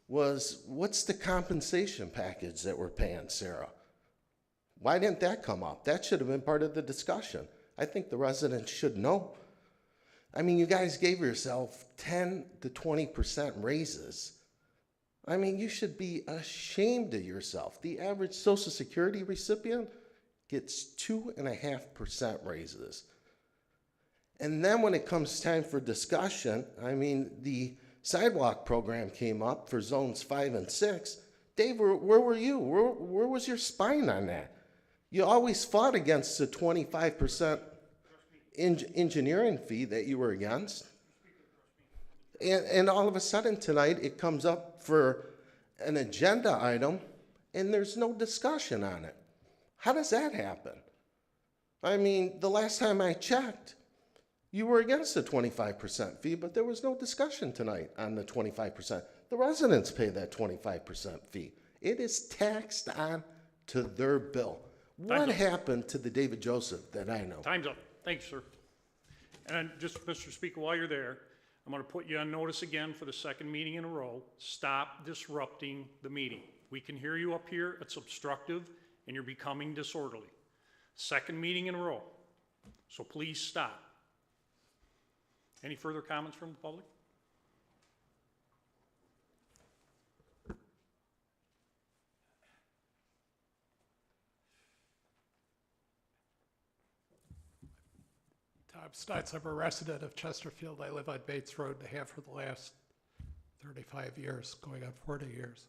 was, what's the compensation package that we're paying Sarah? Why didn't that come up? That should have been part of the discussion. I think the residents should know. I mean, you guys gave yourself 10 to 20% raises. I mean, you should be ashamed of yourself. The average Social Security recipient gets 2.5% raises. And then when it comes time for discussion, I mean, the sidewalk program came up for zones 5 and 6. Dave, where were you? Where was your spine on that? You always fought against the 25% engineering fee that you were against. And all of a sudden tonight, it comes up for an agenda item, and there's no discussion on it. How does that happen? I mean, the last time I checked, you were against the 25% fee, but there was no discussion tonight on the 25%. The residents pay that 25% fee. It is taxed on to their bill. What happened to the David Joseph that I know? Time's up. Thanks, sir. And just, Mr. Speaker, while you're there, I'm going to put you on notice again for the 2nd meeting in a row. Stop disrupting the meeting. We can hear you up here. It's obstructive, and you're becoming disorderly. 2nd meeting in a row. So please stop. Any further comments from the public? Tom Stutz, I'm a resident of Chesterfield. I live on Bates Road and have for the last 35 years, going on 40 years.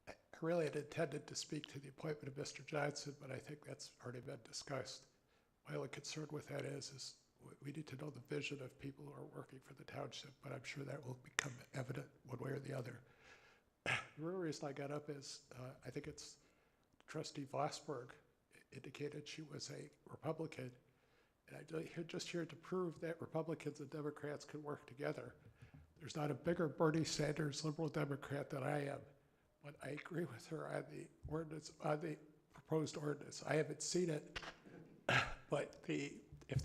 I really had intended to speak to the appointment of Mr. Johnson, but I think that's already been discussed. My only concern with that is we need to know the vision of people who are working for the township, but I'm sure that will become evident one way or the other. The real reason I got up is I think it's trustee Vosberg indicated she was a Republican, And I'm just here to prove that Republicans and Democrats can work together. There's not a bigger Bernie Sanders liberal Democrat than I am, but I agree with her on the ordinance, on the proposed ordinance. I haven't seen it, but if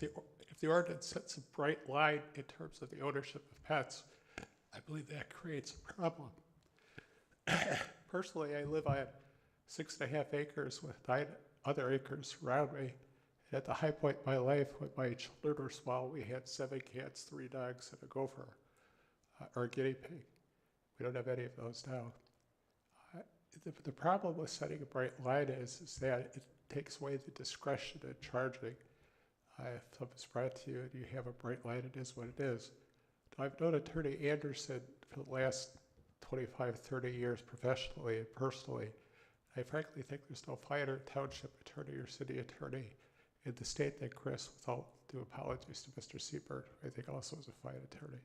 the ordinance sets a bright line in terms of the ownership of pets, I believe that creates a problem. Personally, I live on 6.5 acres with 9 other acres around me. And at the high point of my life, when my children were small, we had 7 cats, 3 dogs, and a gopher, or a guinea pig. We don't have any of those now. The problem with setting a bright line is that it takes away the discretion in charging. If something's brought to you and you have a bright line, it is what it is. I've known Attorney Anderson for the last 25, 30 years professionally and personally. I frankly think there's no finer township attorney or city attorney in the state than Chris, with all due apologies to Mr. Seibert, who I think also is a fine attorney.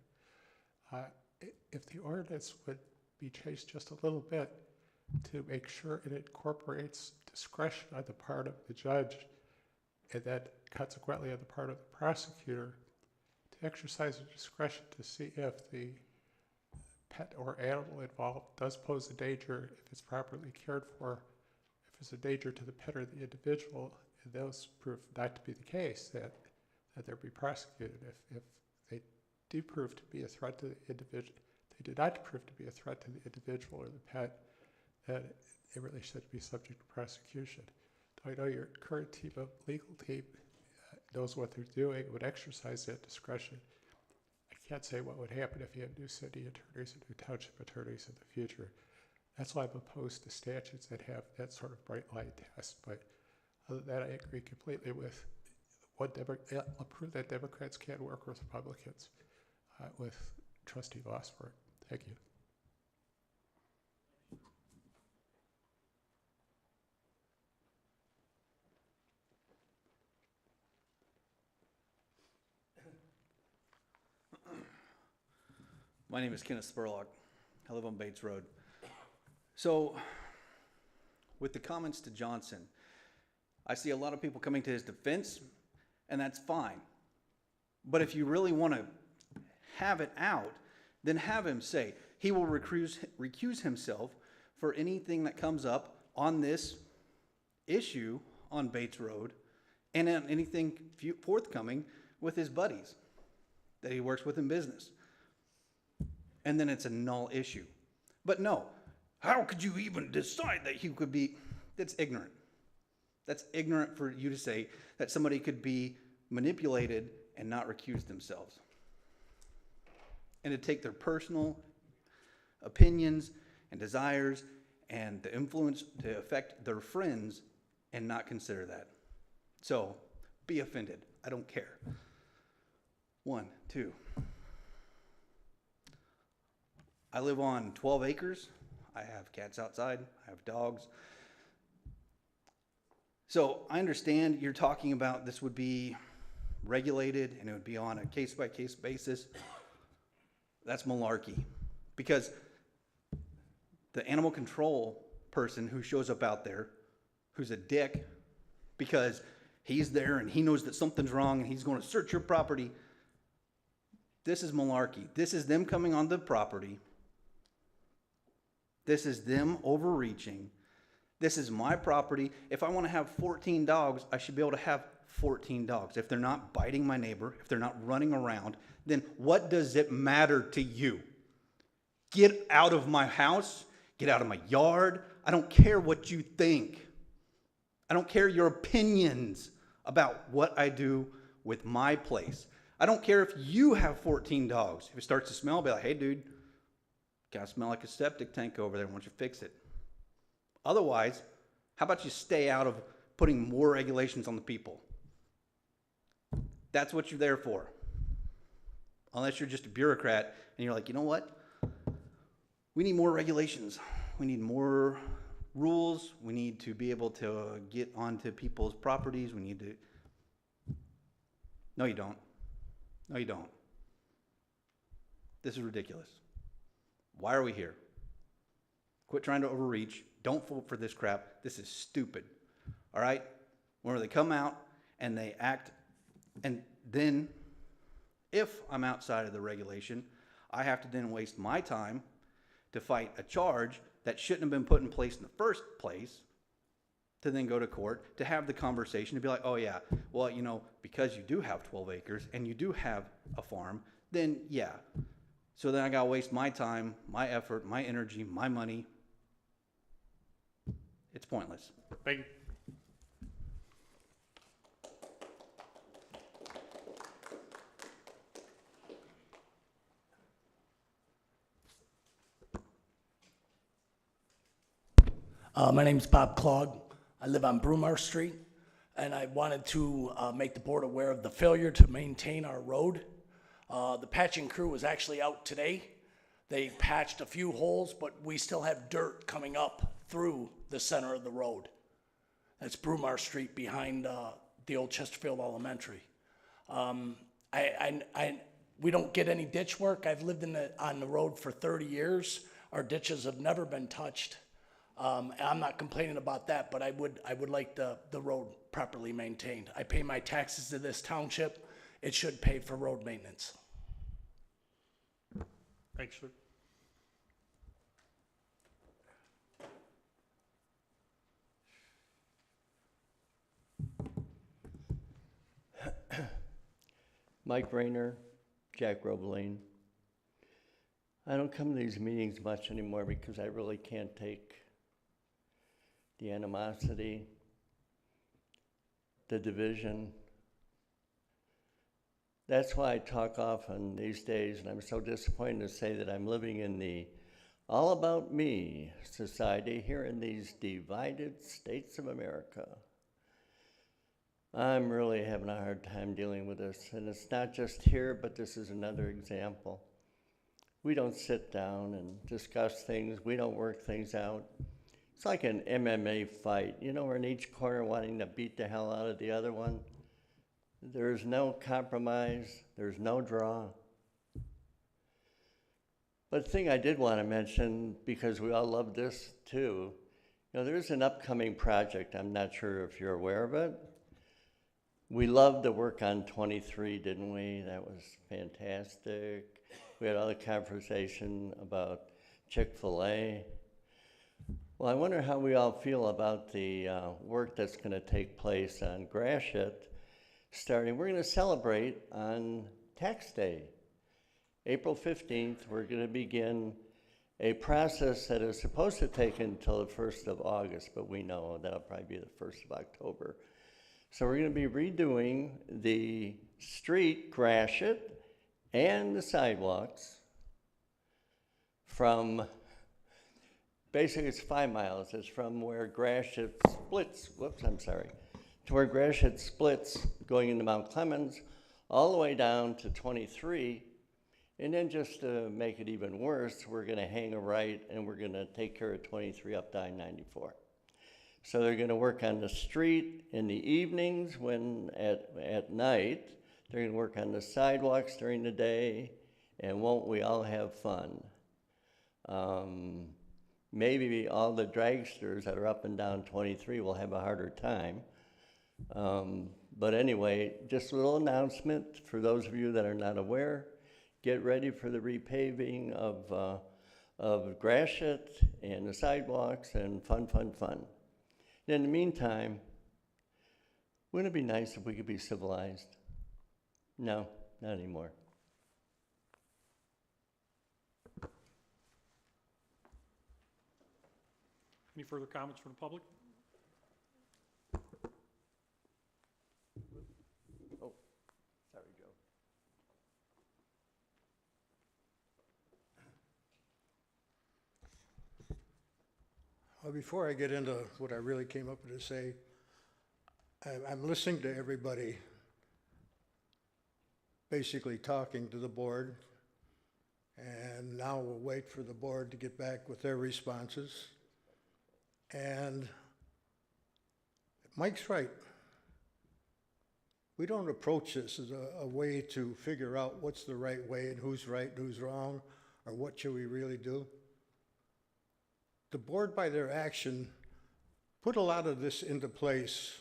If the ordinance would be changed just a little bit to make sure it incorporates discretion on the part of the judge, and then consequently on the part of the prosecutor, to exercise the discretion to see if the pet or animal involved does pose a danger, if it's properly cared for, if it's a danger to the pet or the individual, and those prove not to be the case, that they'll be prosecuted. If they do prove to be a threat to the individual, they do not prove to be a threat to the individual or the pet, then they really should be subject to prosecution. I know your current team of legal team knows what they're doing, would exercise that discretion. I can't say what would happen if you have new city attorneys and new township attorneys in the future. That's why I'm opposed to statutes that have that sort of bright line test. But other than that, I agree completely with what prove that Democrats can work with Republicans, with Trustee Vosper. Thank you. My name is Kenneth Spurlock. I live on Bates Road. So, with the comments to Johnson, I see a lot of people coming to his defense, and that's fine. But if you really want to have it out, then have him say he will recuse himself for anything that comes up on this issue on Bates Road and on anything forthcoming with his buddies that he works with in business. And then it's a null issue. But no, how could you even decide that he could be? That's ignorant. That's ignorant for you to say that somebody could be manipulated and not recuse themselves. And to take their personal opinions and desires and the influence to affect their friends and not consider that. So, be offended. I don't care. 1, 2. I live on 12 acres. I have cats outside. I have dogs. So I understand you're talking about this would be regulated and it would be on a case-by-case basis. That's malarkey. Because the animal control person who shows up out there, who's a dick, because he's there and he knows that something's wrong and he's going to search your property, this is malarkey. This is them coming on the property. This is them overreaching. This is my property. If I want to have 14 dogs, I should be able to have 14 dogs. If they're not biting my neighbor, if they're not running around, then what does it matter to you? Get out of my house. Get out of my yard. I don't care what you think. I don't care your opinions about what I do with my place. I don't care if you have 14 dogs. If it starts to smell, I'll be like, hey, dude, kind of smell like a septic tank over there. Why don't you fix it? Otherwise, how about you stay out of putting more regulations on the people? That's what you're there for. Unless you're just a bureaucrat and you're like, you know what? We need more regulations. We need more rules. We need to be able to get onto people's properties. We need to... No, you don't. No, you don't. This is ridiculous. Why are we here? Quit trying to overreach. Don't vote for this crap. This is stupid. All right? When they come out and they act And then, if I'm outside of the regulation, I have to then waste my time to fight a charge that shouldn't have been put in place in the first place, to then go to court, to have the conversation, to be like, oh yeah, well, you know, because you do have 12 acres and you do have a farm, then yeah. So then I gotta waste my time, my effort, my energy, my money. It's pointless. Thank you. My name's Bob Clogg. I live on Brumar Street, and I wanted to make the board aware of the failure to maintain our road. The patching crew was actually out today. They patched a few holes, but we still have dirt coming up through the center of the road. That's Brumar Street behind the old Chesterfield Elementary. We don't get any ditch work. I've lived on the road for 30 years. Our ditches have never been touched. I'm not complaining about that, but I would like the road properly maintained. I pay my taxes to this township. It should pay for road maintenance. Thanks, sir. Mike Rayner, Jack Roebelin. I don't come to these meetings much anymore because I really can't take the animosity, the division. That's why I talk often these days, and I'm so disappointed to say that I'm living in the all about me society here in these divided states of America. I'm really having a hard time dealing with this, and it's not just here, but this is another example. We don't sit down and discuss things. We don't work things out. It's like an MMA fight. You know, we're in each corner wanting to beat the hell out of the other one. There's no compromise. There's no draw. But the thing I did want to mention, because we all love this too, you know, there's an upcoming project. I'm not sure if you're aware of it. We loved the work on 23, didn't we? That was fantastic. We had all the conversation about Chick-fil-A. Well, I wonder how we all feel about the work that's going to take place on Gratiot starting. We're going to celebrate on Tax Day. April 15th, we're going to begin a process that is supposed to take until the 1st of August, but we know that'll probably be the 1st of October. So we're going to be redoing the street, Gratiot, and the sidewalks from, basically it's 5 miles. It's from where Gratiot splits, to where Gratiot splits going into Mount Clemens, all the way down to 23. And then just to make it even worse, we're going to hang a right and we're going to take care of 23 up to I-94. So they're going to work on the street in the evenings when at night. They're going to work on the sidewalks during the day, and won't we all have fun? Maybe all the dragsters that are up and down 23 will have a harder time. But anyway, just a little announcement for those of you that are not aware. Get ready for the repaving of Gratiot and the sidewalks and fun. In the meantime, wouldn't it be nice if we could be civilized? No, not anymore. Any further comments from the public? Oh, sorry, Joe. Well, before I get into what I really came up to say, I'm listening to everybody basically talking to the board, and now we'll wait for the board to get back with their responses. And Mike's right. We don't approach this as a way to figure out what's the right way and who's right and who's wrong, or what should we really do. The board, by their action, put a lot of this into place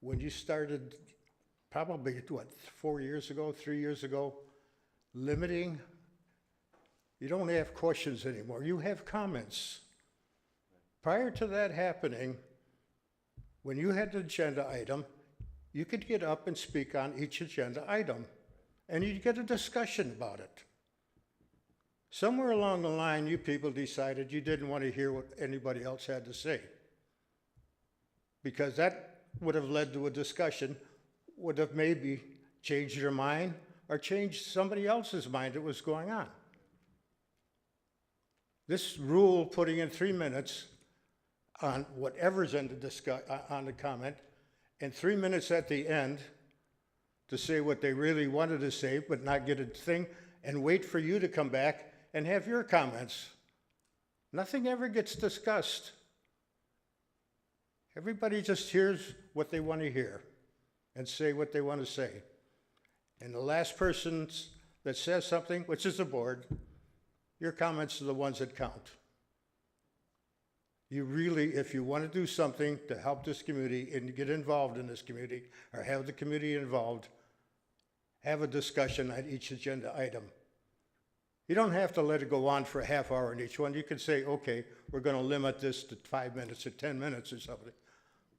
when you started probably, what, 4 years ago, 3 years ago, limiting, you don't have questions anymore, you have comments. Prior to that happening, when you had the agenda item, you could get up and speak on each agenda item, and you'd get a discussion about it. Somewhere along the line, you people decided you didn't want to hear what anybody else had to say, because that would have led to a discussion, would have maybe changed your mind or changed somebody else's mind that was going on. This rule, putting in 3 minutes on whatever's in on the comment, and 3 minutes at the end to say what they really wanted to say, but not get a thing, and wait for you to come back and have your comments. Nothing ever gets discussed. Everybody just hears what they want to hear and say what they want to say. And the last person that says something, which is the board, your comments are the ones that count. You really, if you want to do something to help this community and get involved in this community, or have the community involved, have a discussion on each agenda item. You don't have to let it go on for a half hour in each one. You can say, okay, we're going to limit this to 5 minutes or 10 minutes or something.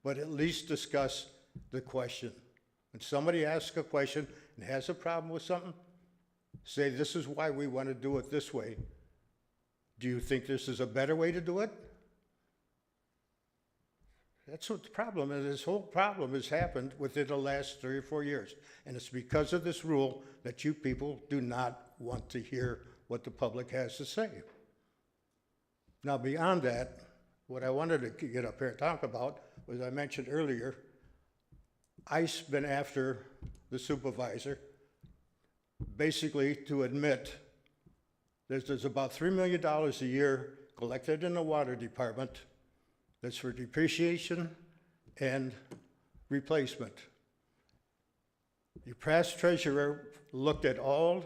But at least discuss the question. When somebody asks a question and has a problem with something, say, this is why we want to do it this way. Do you think this is a better way to do it? That's what the problem is. This whole problem has happened within the last 3 or 4 years. And it's because of this rule that you people do not want to hear what the public has to say. Now, beyond that, what I wanted to get up here and talk about was, I mentioned earlier, I've been after the supervisor basically to admit there's about $3 million a year collected in the water department that's for depreciation and replacement. Your past treasurer looked at all,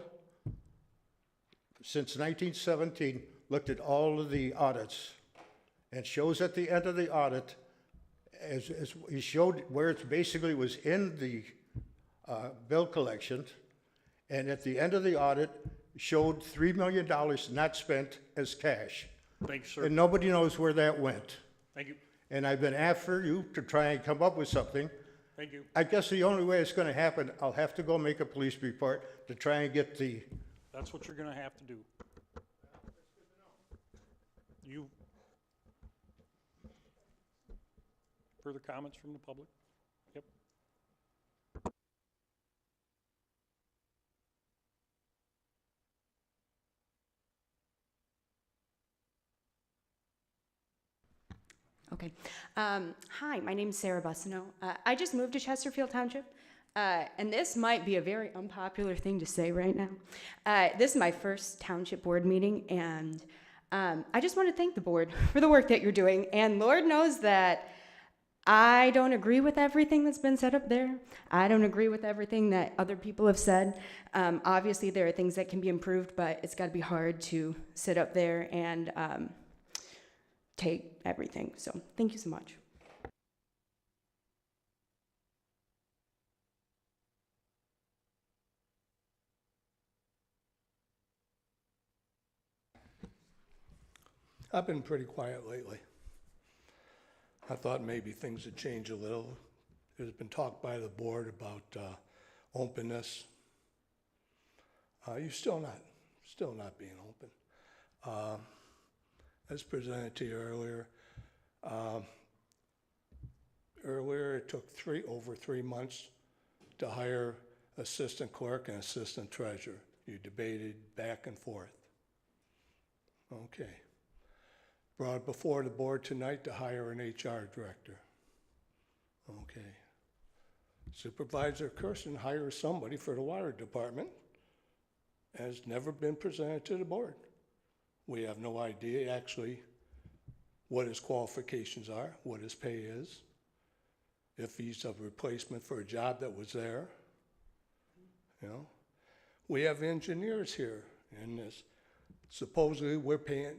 since 1917, looked at all of the audits, and shows at the end of the audit, as he showed where it basically was in the bill collection, and at the end of the audit, showed $3 million not spent as cash. Thanks, sir. And nobody knows where that went. Thank you. And I've been after you to try and come up with something. Thank you. I guess the only way it's going to happen, I'll have to go make a police report to try and get the... That's what you're going to have to do. You... Further comments from the public? Yep. Okay. Hi, my name's Sarah Bussino. I just moved to Chesterfield Township, and this might be a very unpopular thing to say right now. This is my first township board meeting, and I just want to thank the board for the work that you're doing, and Lord knows that I don't agree with everything that's been said up there. I don't agree with everything that other people have said. Obviously, there are things that can be improved, but it's got to be hard to sit up there and take everything. So thank you so much. I've been pretty quiet lately. I thought maybe things would change a little. There's been talk by the board about openness. You're still not being open. As presented to you earlier, it took over 3 months to hire assistant clerk and assistant treasurer. You debated back and forth. Okay. Brought before the board tonight to hire an HR director. Okay. Supervisor Kersten hires somebody for the water department. Has never been presented to the board. We have no idea actually what his qualifications are, what his pay is, if he's a replacement for a job that was there. You know, we have engineers here in this. Supposedly we're paying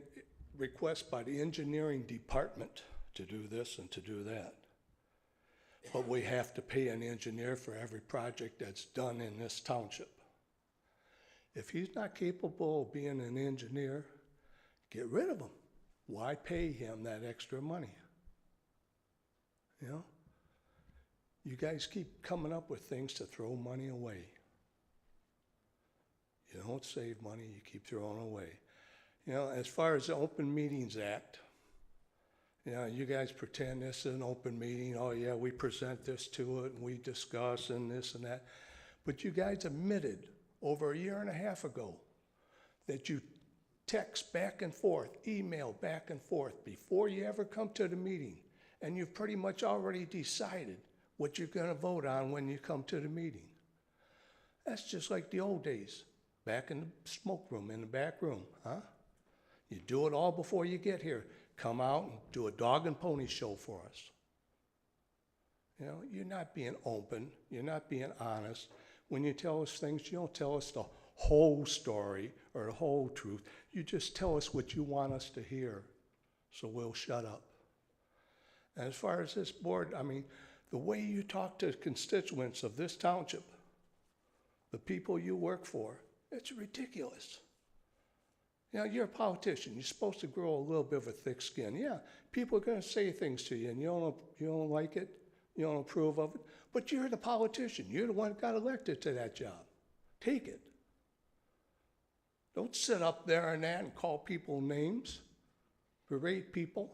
requests by the engineering department to do this and to do that. but we have to pay an engineer for every project that's done in this township. If he's not capable of being an engineer, get rid of him. Why pay him that extra money? You know? You guys keep coming up with things to throw money away. You don't save money, you keep throwing away. You know, as far as the Open Meetings Act, you know, you guys pretend this is an open meeting. Oh yeah, we present this to it and we discuss and this and that. But you guys admitted over a year and a half ago that you text back and forth, email back and forth before you ever come to the meeting. And you've pretty much already decided what you're gonna vote on when you come to the meeting. That's just like the old days, back in the smoke room, in the back room, huh? You do it all before you get here. Come out and do a dog and pony show for us. You know, you're not being open, you're not being honest. When you tell us things, you don't tell us the whole story or the whole truth. You just tell us what you want us to hear, so we'll shut up. And as far as this board, I mean, the way you talk to constituents of this township, the people you work for, it's ridiculous. You know, you're a politician. You're supposed to grow a little bit of a thick skin. Yeah, people are going to say things to you, and you don't like it, you don't approve of it, but you're the politician. You're the one that got elected to that job. Take it. Don't sit up there and call people names, berate people.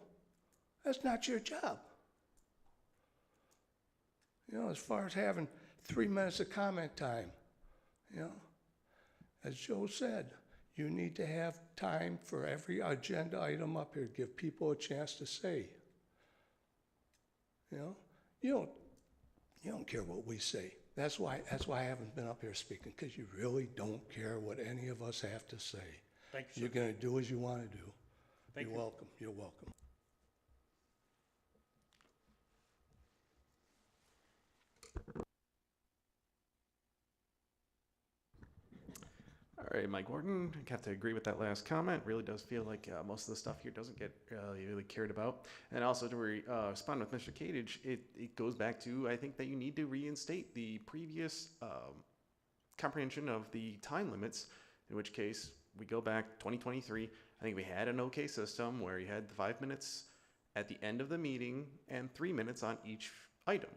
That's not your job. You know, as far as having 3 minutes of comment time, you know, as Joe said, you need to have time for every agenda item up here, give people a chance to say. You know, you don't care what we say. That's why I haven't been up here speaking, because you really don't care what any of us have to say. Thank you, sir. You're going to do as you want to do. Thank You're you. welcome. You're welcome. All right, Mike Gordon, I have to agree with that last comment. Really does feel like most of the stuff here doesn't get really cared about. And also to respond with Mr. Kadich, it goes back to, I think that you need to reinstate the previous comprehension of the time limits, in which case we go back 2023. I think we had an okay system where you had the 5 minutes at the end of the meeting and 3 minutes on each item.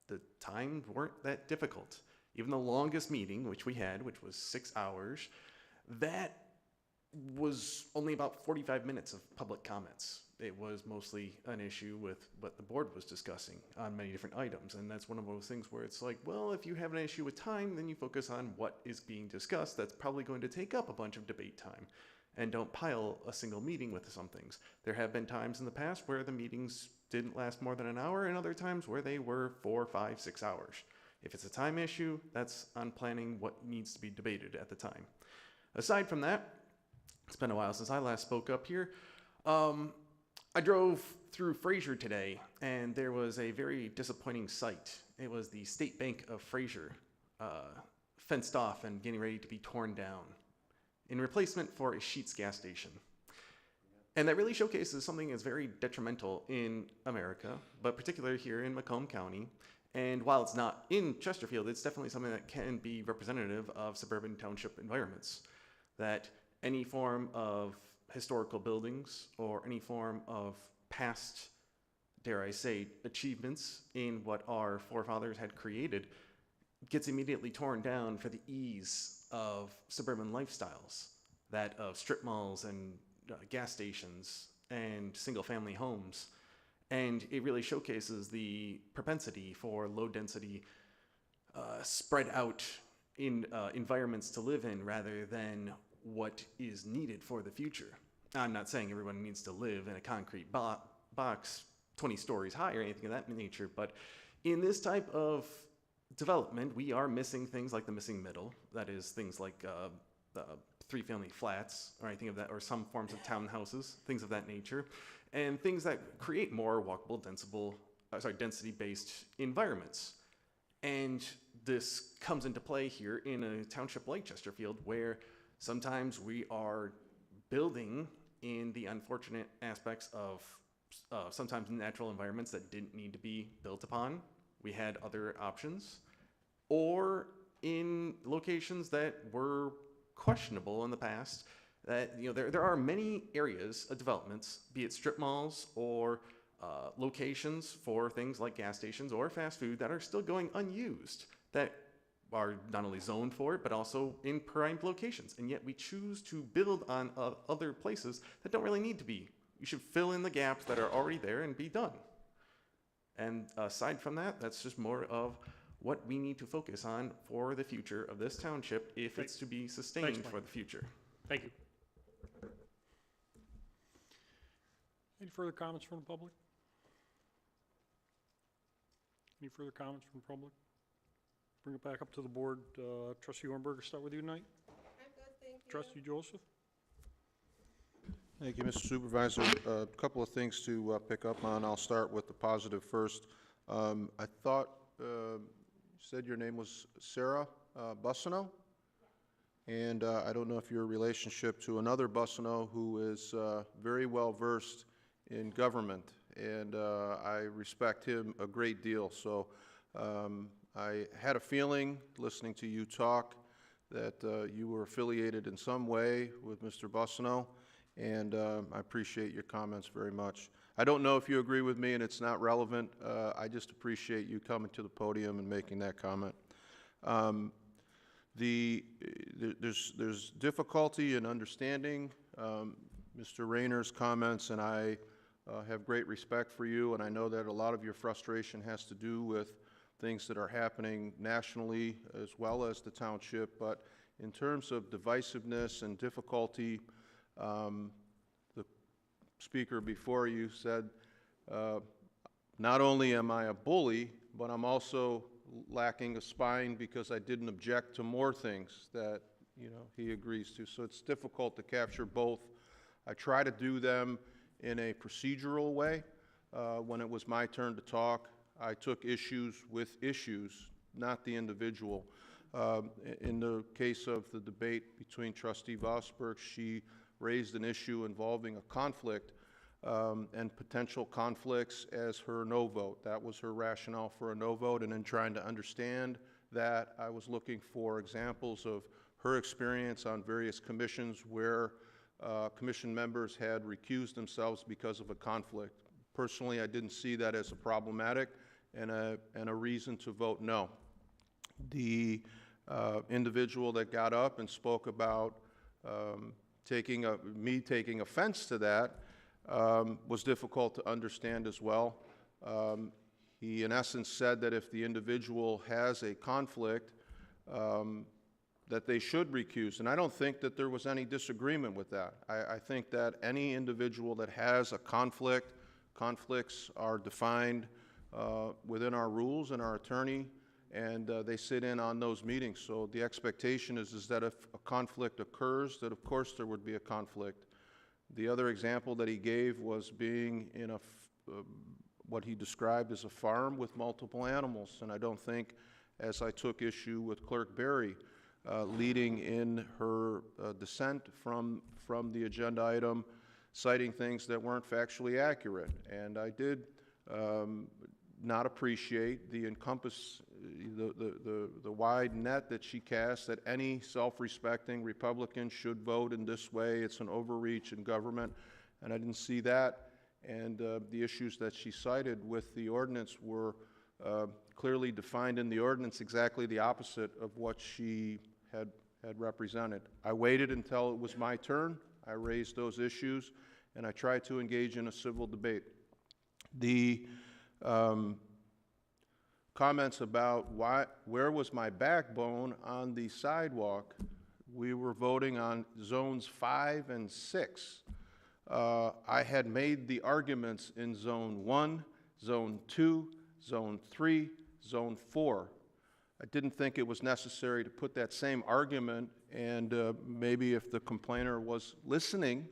The times weren't that difficult. Even the longest meeting, which we had, which was 6 hours, that was only about 45 minutes of public comments. It was mostly an issue with what the board was discussing on many different items. And that's one of those things where it's like, well, if you have an issue with time, then you focus on what is being discussed. That's probably going to take up a bunch of debate time. And don't pile a single meeting with some things. There have been times in the past where the meetings didn't last more than an hour, and other times where they were 4, 5, 6 hours. If it's a time issue, that's on planning what needs to be debated at the time. Aside from that, it's been a while since I last spoke up here. I drove through Fraser today, and there was a very disappointing sight. It was the State Bank of Fraser, fenced off and getting ready to be torn down in replacement for a Sheetz gas station. And that really showcases something that's very detrimental in America, but particularly here in Macomb County. And while it's not in Chesterfield, it's definitely something that can be representative of suburban township environments. That any form of historical buildings or any form of past, dare I say, achievements in what our forefathers had created gets immediately torn down for the ease of suburban lifestyles. That of strip malls and gas stations and single-family homes. And it really showcases the propensity for low-density, spread out in environments to live in rather than what is needed for the future. I'm not saying everyone needs to live in a concrete box 20 stories high or anything of that nature, but in this type of development, we are missing things like the missing middle. That is things like three-family flats or anything of that, or some forms of townhouses, things of that nature. And things that create more walkable, density-based environments. And this comes into play here in a township like Chesterfield, where sometimes we are building in the unfortunate aspects of sometimes natural environments that didn't need to be built upon. We had other options, or in locations that were questionable in the past. That, you know, there are many areas of developments, be it strip malls or locations for things like gas stations or fast food, that are still going unused, that are not only zoned for it, but also in prime locations. And yet we choose to build on other places that don't really need to be. You should fill in the gaps that are already there and be done. And aside from that, that's just more of what we need to focus on for the future of this township if it's to be sustained for the future. Thank you. Any further comments from the public? Any further comments from the public? Bring it back up to the board. Trustee Hornberger, start with you tonight. I'm good, thank you. Trustee Joseph? Thank you, Mr. Supervisor. A couple of things to pick up on. I'll start with the positive first. I thought you said your name was Sarah Bussino, and I don't know if you're a relationship to another Bussino who is very well versed in government, and I respect him a great deal. So I had a feeling, listening to you talk, that you were affiliated in some way with Mr. Bussino, and I appreciate your comments very much. I don't know if you agree with me, and it's not relevant. I just appreciate you coming to the podium and making that comment. There's difficulty in understanding Mr. Rayner's comments, and I have great respect for you, and I know that a lot of your frustration has to do with things that are happening nationally as well as the township. But in terms of divisiveness and difficulty, the speaker before you said, not only am I a bully, but I'm also lacking a spine because I didn't object to more things that, you know, he agrees to. So it's difficult to capture both. I try to do them in a procedural way. When it was my turn to talk, I took issues with issues, not the individual. In the case of the debate between Trustee Vosberg, she raised an issue involving a conflict and potential conflicts as her no vote. That was her rationale for a no vote, and in trying to understand that, I was looking for examples of her experience on various commissions where commission members had recused themselves because of a conflict. Personally, I didn't see that as a problematic and a reason to vote no. The individual that got up and spoke about me taking offense to that was difficult to understand as well. He, in essence, said that if the individual has a conflict, that they should recuse. And I don't think that there was any disagreement with that. I think that any individual that has a conflict, conflicts are defined within our rules and our attorney, and they sit in on those meetings. So the expectation is that if a conflict occurs, that of course there would be a conflict. The other example that he gave was being in what he described as a farm with multiple animals, and I don't think, as I took issue with Clerk Berry, leading in her dissent from the agenda item, citing things that weren't factually accurate. And I did not appreciate the the wide net that she cast, that any self-respecting Republican should vote in this way. It's an overreach in government, and I didn't see that. And the issues that she cited with the ordinance were clearly defined in the ordinance, exactly the opposite of what she had represented. I waited until it was my turn. I raised those issues, and I tried to engage in a civil debate. The comments about where was my backbone on the sidewalk, we were voting on zones 5 and 6. I had made the arguments in zone 1, zone 2, zone 3, zone 4. I didn't think it was necessary to put that same argument, and maybe if the complainer was listening,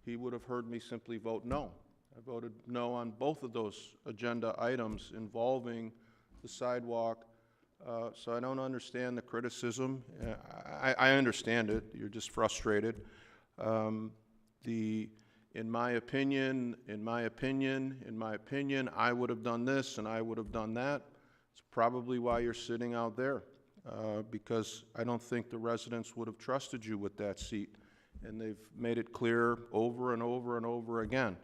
he would have heard me simply vote no. I voted no on both of those agenda items involving the sidewalk. So I don't understand the criticism. I understand it. You're just frustrated. in my opinion, I would have done this and I would have done that. It's probably why you're sitting out there, because I don't think the residents would have trusted you with that seat. And they've made it clear over and over and over again.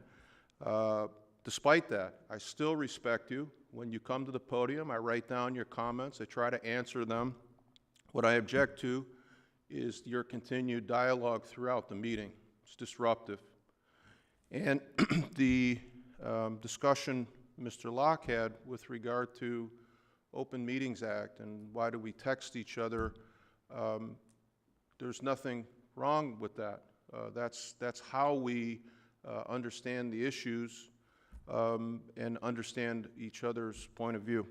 Despite that, I still respect you. When you come to the podium, I write down your comments. I try to answer them. What I object to is your continued dialogue throughout the meeting. It's disruptive. And the discussion Mr. Locke had with regard to Open Meetings Act and why do we text each other, there's nothing wrong with that. That's how we understand the issues and understand each other's point of view.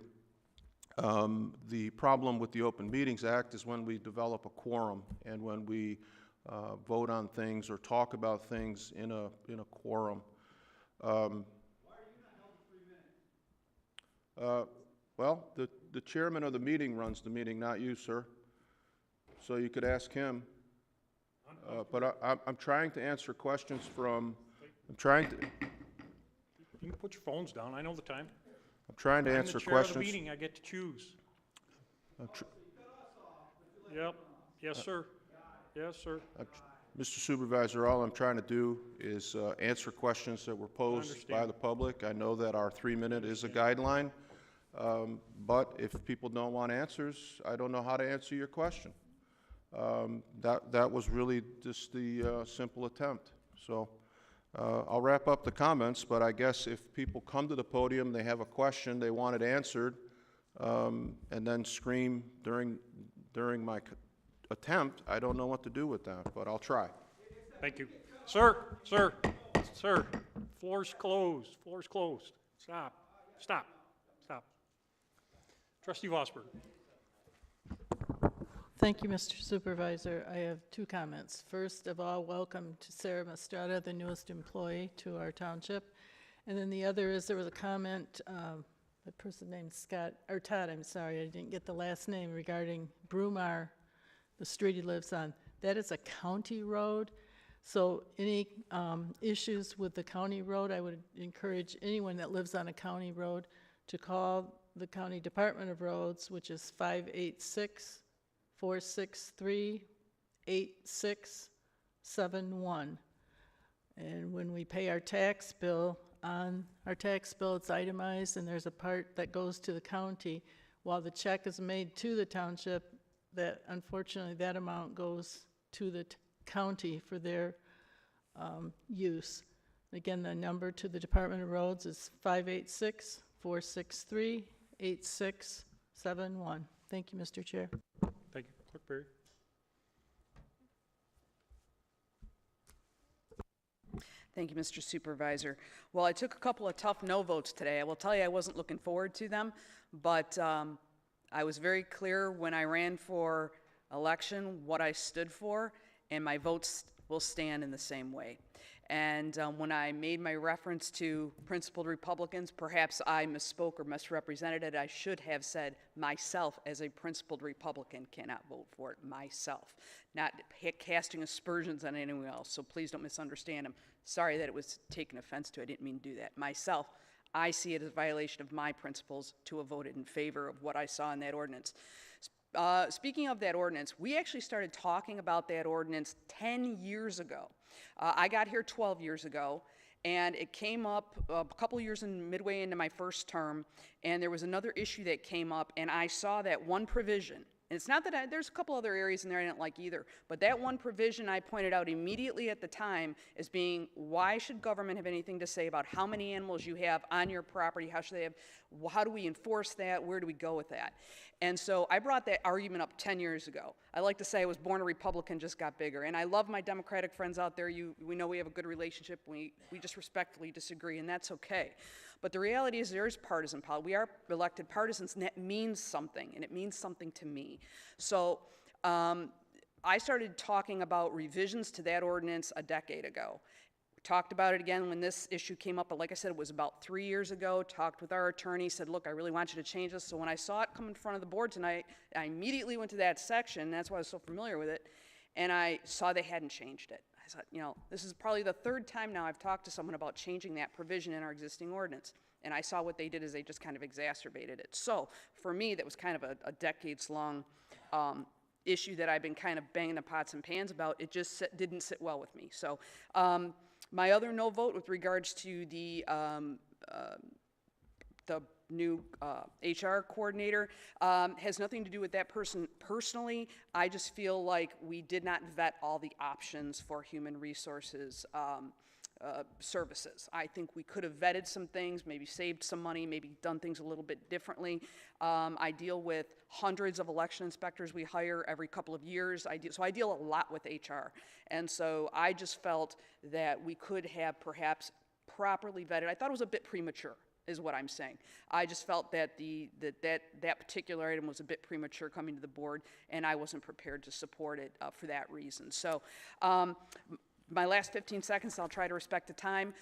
The problem with the Open Meetings Act is when we develop a quorum and when we vote on things or talk about things in a quorum. Why are you not held to 3 minutes? Well, the chairman of the meeting runs the meeting, not you, sir. So you could ask him. But I'm trying to answer questions from. I'm trying to. You can put your phones down. I know the time. I'm trying to answer I'm the chair questions. of the meeting. I get to choose. Yep. Yes, sir. Yes, sir. Mr. Supervisor, all I'm trying to do is answer questions that were posed by the public. I know that our 3-minute is a guideline, but if people don't want answers, I don't know how to answer your question. That was really just the simple attempt. So I'll wrap up the comments, but I guess if people come to the podium, they have a question, they want it answered, and then scream during my attempt, I don't know what to do with that, but I'll try. Thank you. Sir, floor's closed, floor's closed. Stop. Trustee Vosberg. Thank you, Mr. Supervisor. I have 2 comments. First of all, welcome to Sarah Mastretta, the newest employee to our township. And then the other is there was a comment, the person named Scott, or Todd, I'm sorry, I didn't get the last name, regarding Brumar, the street he lives on. That is a county road. So any issues with the county road, I would encourage anyone that lives on a county road to call the County Department of Roads, which is 586-463-8671. And when we pay our tax bill, on our tax bill it's itemized and there's a part that goes to the county. While the check is made to the township, that unfortunately that amount goes to the county for their use. Again, the number to the Department of Roads is 586-463-8671. Thank you, Mr. Chair. Thank you. Clerk Berry. Thank you, Mr. Supervisor. Well, I took a couple of tough no votes today. I will tell you I wasn't looking forward to them, but I was very clear when I ran for election what I stood for, and my votes will stand in the same way. And when I made my reference to principled Republicans, perhaps I misspoke or misrepresented it. I should have said myself as a principled Republican cannot vote for it, myself, not casting aspersions on anyone else. So please don't misunderstand. I'm sorry that it was taken offense to. I didn't mean to do that. Myself, I see it as a violation of my principles to have voted in favor of what I saw in that ordinance. Speaking of that ordinance, we actually started talking about that ordinance 10 years ago. I got here 12 years ago, and it came up a couple years midway into my first term, and there was another issue that came up, and I saw that one provision. And it's not that there's a couple other areas in there I didn't like either, but that one provision I pointed out immediately at the time as being, why should government have anything to say about how many animals you have on your property? How should they have? How do we enforce that? Where do we go with that? And so I brought that argument up 10 years ago. I like to say I was born a Republican, just got bigger. And I love my Democratic friends out there. We know we have a good relationship. We just respectfully disagree, and that's okay. But the reality is there is partisan politics. We are elected partisans, and that means something, and it means something to me. So I started talking about revisions to that ordinance a decade ago. Talked about it again when this issue came up, but like I said, it was about 3 years ago. Talked with our attorney, said, look, I really want you to change this. So when I saw it come in front of the board tonight, I immediately went to that section, and that's why I was so familiar with it, and I saw they hadn't changed it. I thought, you know, this is probably the third time now I've talked to someone about changing that provision in our existing ordinance. And I saw what they did is they just kind of exacerbated it. So for me, that was kind of a decades-long issue that I've been kind of banging the pots and pans about. It just didn't sit well with me. So my other no vote with regards to the new HR coordinator has nothing to do with that person personally. I just feel like we did not vet all the options for human resources services. I think we could have vetted some things, maybe saved some money, maybe done things a little bit differently. I deal with hundreds of election inspectors we hire every couple of years. So I deal a lot with HR. And so I just felt that we could have perhaps properly vetted. I thought it was a bit premature, is what I'm saying. I just felt that that particular item was a bit premature coming to the board, and I wasn't prepared to support it for that reason. So my last 15 seconds, I'll try to respect the time.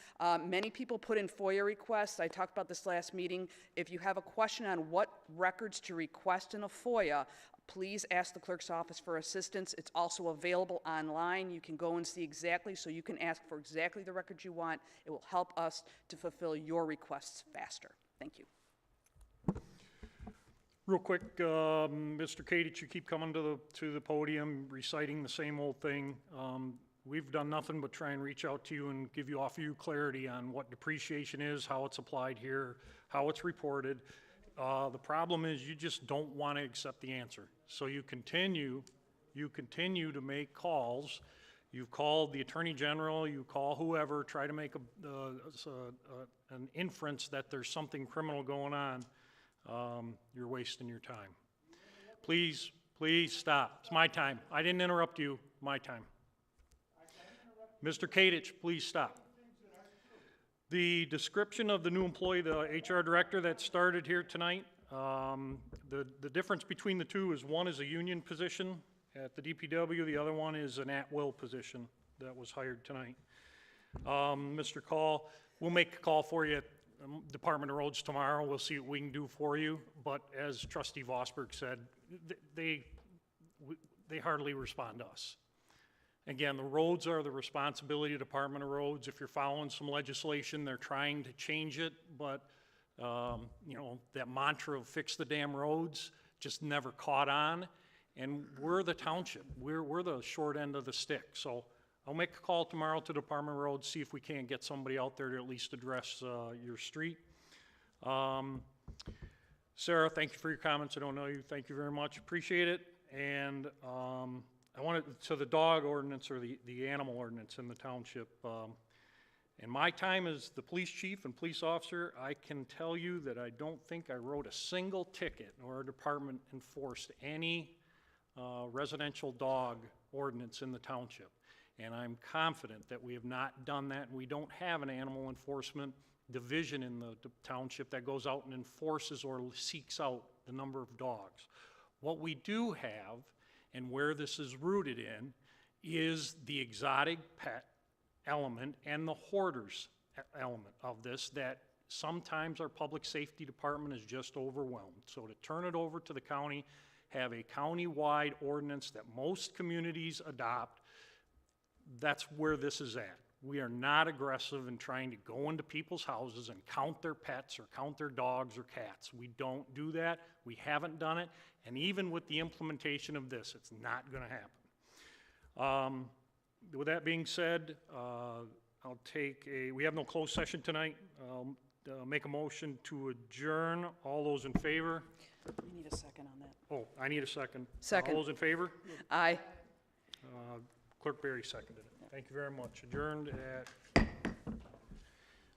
Many people put in FOIA requests. I talked about this last meeting. If you have a question on what records to request in a FOIA, please ask the clerk's office for assistance. It's also available online. You can go and see exactly, so you can ask for exactly the records you want. It will help us to fulfill your requests faster. Thank you. Real quick, Mr. Kadich, you keep coming to the podium, reciting the same old thing. We've done nothing but try and reach out to you and offer you clarity on what depreciation is, how it's applied here, how it's reported. The problem is you just don't want to accept the answer. So you continue to make calls. You've called the Attorney General, you call whoever, try to make an inference that there's something criminal going on. You're wasting your time. Please stop. It's my time. I didn't interrupt you. My time. Mr. Kadich, please stop. The description of the new employee, the HR director that started here tonight, the difference between the two is one is a union position at the DPW, the other one is an at-will position that was hired tonight. Mr. Call, we'll make a call for you at Department of Roads tomorrow. We'll see what we can do for you. But as Trustee Vosberg said, they hardly respond to us. Again, the roads are the responsibility of the Department of Roads. If you're following some legislation, they're trying to change it, but you know, that mantra of fix the damn roads just never caught on. And we're the township. We're the short end of the stick. So I'll make a call tomorrow to Department of Roads, see if we can't get somebody out there to at least address your street. Sarah, thank you for your comments. I don't know you. Thank you very much. Appreciate it. And I wanted to the dog ordinance or the animal ordinance in the township. In my time as the police chief and police officer, I can tell you that I don't think I wrote a single ticket or our department enforced any residential dog ordinance in the township. And I'm confident that we have not done that, and we don't have an animal enforcement division in the township that goes out and enforces or seeks out the number of dogs. What we do have, and where this is rooted in, is the exotic pet element and the hoarders element of this that sometimes our public safety department is just overwhelmed. So to turn it over to the county, have a county-wide ordinance that most communities adopt, that's where this is at. We are not aggressive in trying to go into people's houses and count their pets or count their dogs or cats. We don't do that. We haven't done it. And even with the implementation of this, it's not going to happen. With that being said, I'll take we have no closed session tonight. I'll make a motion to adjourn. All those in favor? We need a second on that. Oh, I need a second. Second. All those in favor? Aye. Clerk Berry seconded it. Thank you very much. Adjourned at